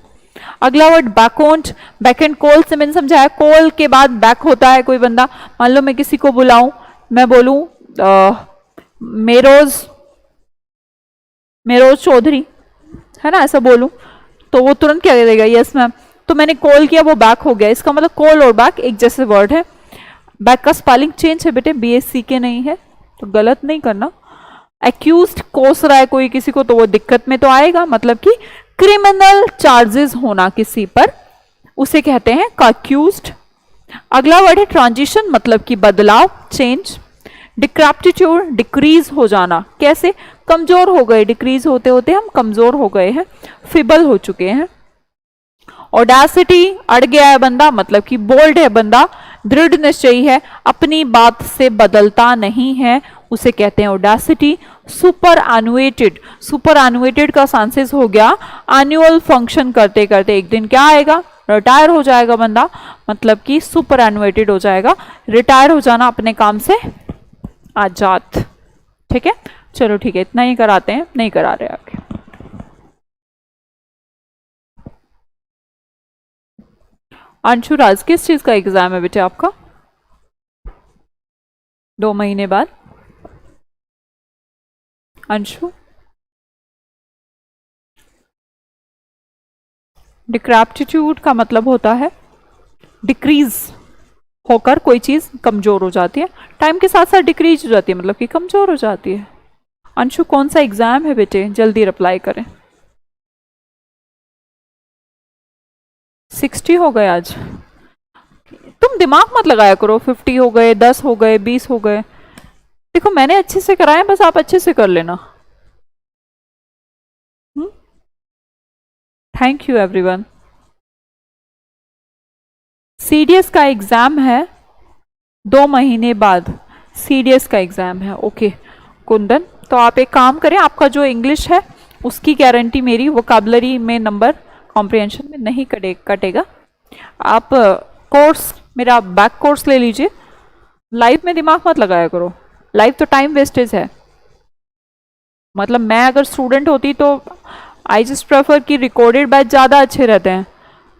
अगला वर्ड बैकॉन्ड। बैक एंड कॉल से मैंने समझाया, कॉल के बाद बैक होता है कोई बंदा। मान लो मैं किसी को बुलाऊं, मैं बोलूं मेरोज चौधरी, है ना, ऐसा बोलूं तो वो तुरंत क्या करेगा? Yes ma'am. तो मैंने कॉल किया, वो बैक हो गया। इसका मतलब कॉल और बैक एक जैसे वर्ड है। बैक का स्पेलिंग चेंज है बेटे, BSC के नहीं है, तो गलत नहीं करना। एक्यूज्ड, कोस रहा है कोई किसी को तो वो दिक्कत में तो आएगा, मतलब कि क्रिमिनल चार्जेस होना किसी पर, उसे कहते हैं अक्यूज्ड। अगला वर्ड है ट्रांजिशन, मतलब कि बदलाव, चेंज। डिक्रैप्टिट्यूड, डिक्रीज हो जाना, कैसे? कमजोर हो गए, डिक्रीज होते होते हम कमजोर हो गए हैं, फिबल हो चुके हैं। ऑडेसिटी, अड़ गया है बंदा, मतलब कि बोल्ड है बंदा, दृढ़ निश्चयी है, अपनी बात से बदलता नहीं है, उसे कहते हैं ऑडेसिटी। सुपर एनुएटेड, सुपर एनुएटेड का सेंसेस हो गया एनुअल फंक्शन करते करते एक दिन क्या आएगा? रिटायर हो जाएगा बंदा, मतलब कि सुपर एनुएटेड हो जाएगा, रिटायर हो जाना, अपने काम से आजाद। ठीक है, चलो ठीक है, इतना ही कराते हैं, नहीं करा रहे आगे। अंशुराज, किस चीज का एग्जाम है बेटे आपका? 2 महीने बाद। अंशु, डिक्रैप्टिट्यूड का मतलब होता है डिक्रीज होकर कोई चीज कमजोर हो जाती है, टाइम के साथ साथ डिक्रीज हो जाती है, मतलब कि कमजोर हो जाती है। अंशु, कौन सा एग्जाम है बेटे? जल्दी रिप्लाई करें। 60 हो गए आज। तुम दिमाग मत लगाया करो, 50 हो गए, 10 हो गए, 20 हो गए। देखो मैंने अच्छे से कराए, बस आप अच्छे से कर लेना। Thank you everyone. CDS का एग्जाम है 2 महीने बाद, CDS का एग्जाम है। ओके कुंदन, तो आप एक काम करें, आपका जो इंग्लिश है उसकी गारंटी मेरी वोकैबुलरी में नंबर, कॉम्प्रिहेंशन में नहीं कटेगा। आप कोर्स, मेरा बैक कोर्स ले लीजिए। लाइव में दिमाग मत लगाया करो, लाइव तो टाइम वेस्टेज है। मतलब मैं अगर स्टूडेंट होती तो आई जस्ट प्रेफर कि रिकॉर्डेड बैच ज़्यादा अच्छे रहते हैं,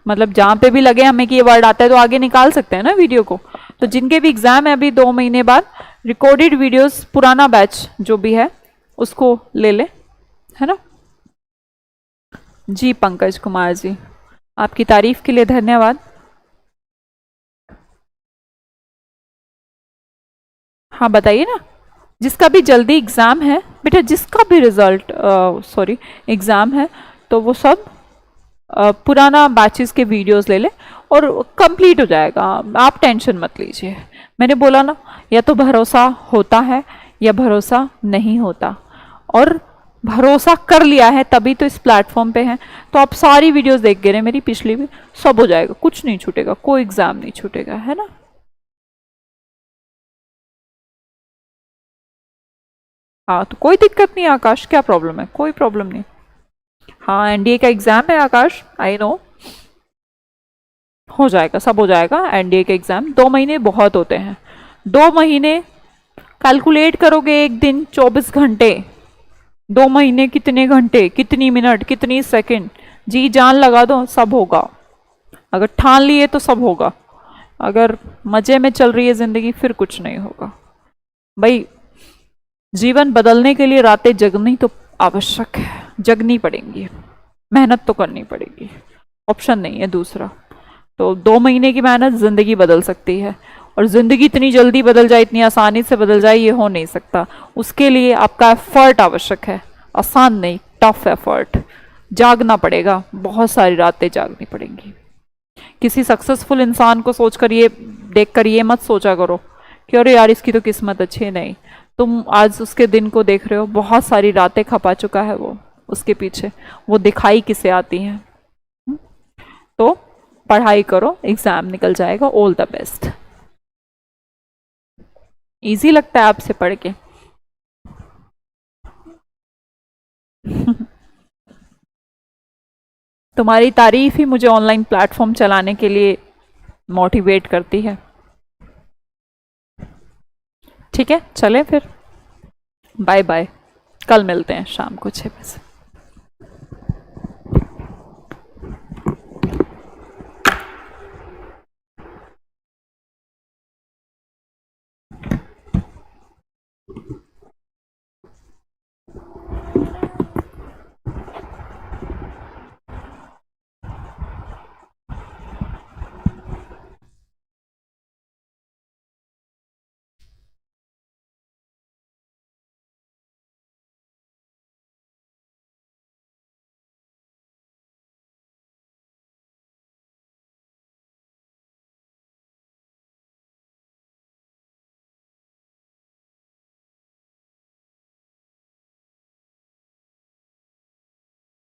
मतलब जहाँ पे भी लगे हमें कि ये वर्ड आता है तो आगे निकाल सकते हैं ना वीडियो को। तो जिनके भी एग्जाम है अभी 2 महीने बाद, रिकॉर्डेड वीडियोस पुराना बैच जो भी है उसको ले ले, है ना। जी पंकज कुमार जी, आपकी तारीफ के लिए धन्यवाद। हाँ बताइए ना, जिसका भी जल्दी एग्ज़ाम है बेटा, जिसका भी रिजल्ट एग्ज़ाम है तो वो सब पुराना बैचेस के वीडियोस ले ले और कंप्लीट हो जाएगा, आप टेंशन मत लीजिए। मैंने बोला ना, या तो भरोसा होता है या भरोसा नहीं होता, और भरोसा कर लिया है तभी तो इस प्लेटफॉर्म पे हैं। तो आप सारी वीडियोस देख गए, मेरी पिछली भी, सब हो जाएगा, कुछ नहीं छूटेगा, कोई एग्ज़ाम नहीं छूटेगा, है ना। हाँ तो कोई दिक्कत नहीं आकाश, क्या प्रॉब्लम है? कोई प्रॉब्लम नहीं। हाँ NDA का एग्जाम है आकाश, आई नो, हो जाएगा, सब हो जाएगा। NDA का एग्जाम 2 महीने बहुत होते हैं, 2 महीने कैलकुलेट करोगे, एक दिन 24 घंटे, 2 महीने कितने घंटे, कितनी मिनट, कितनी सेकंड, जी जान लगा दो, सब होगा। अगर ठान लिए तो सब होगा, अगर मजे में चल रही है जिंदगी फिर कुछ नहीं होगा। भाई जीवन बदलने के लिए रातें जगनी तो आवश्यक है, जगनी पड़ेंगी, मेहनत तो करनी पड़ेगी, ऑप्शन नहीं है दूसरा। तो 2 महीने की मेहनत जिंदगी बदल सकती है, और जिंदगी इतनी जल्दी बदल जाए, इतनी आसानी से बदल जाए, ये हो नहीं सकता। उसके लिए आपका एफर्ट आवश्यक है, आसान नहीं, टफ एफर्ट। जागना पड़ेगा, बहुत सारी रातें जागनी पड़ेंगी। किसी सक्सेसफुल इंसान को सोचकर ये देखकर ये मत सोचा करो कि अरे यार इसकी तो किस्मत अच्छी नहीं। तुम आज उसके दिन को देख रहे हो, बहुत सारी रातें खपा चुका है वो उसके पीछे, वो दिखाई किसे आती हैं। तो पढ़ाई करो, एग्जाम निकल जाएगा, ऑल द बेस्ट। इजी लगता है आपसे पढ़ के? तुम्हारी तारीफ ही मुझे ऑनलाइन प्लेटफॉर्म चलाने के लिए मोटिवेट करती है। ठीक है, चले फिर, बाय बाय, कल मिलते हैं शाम को 6 बजे।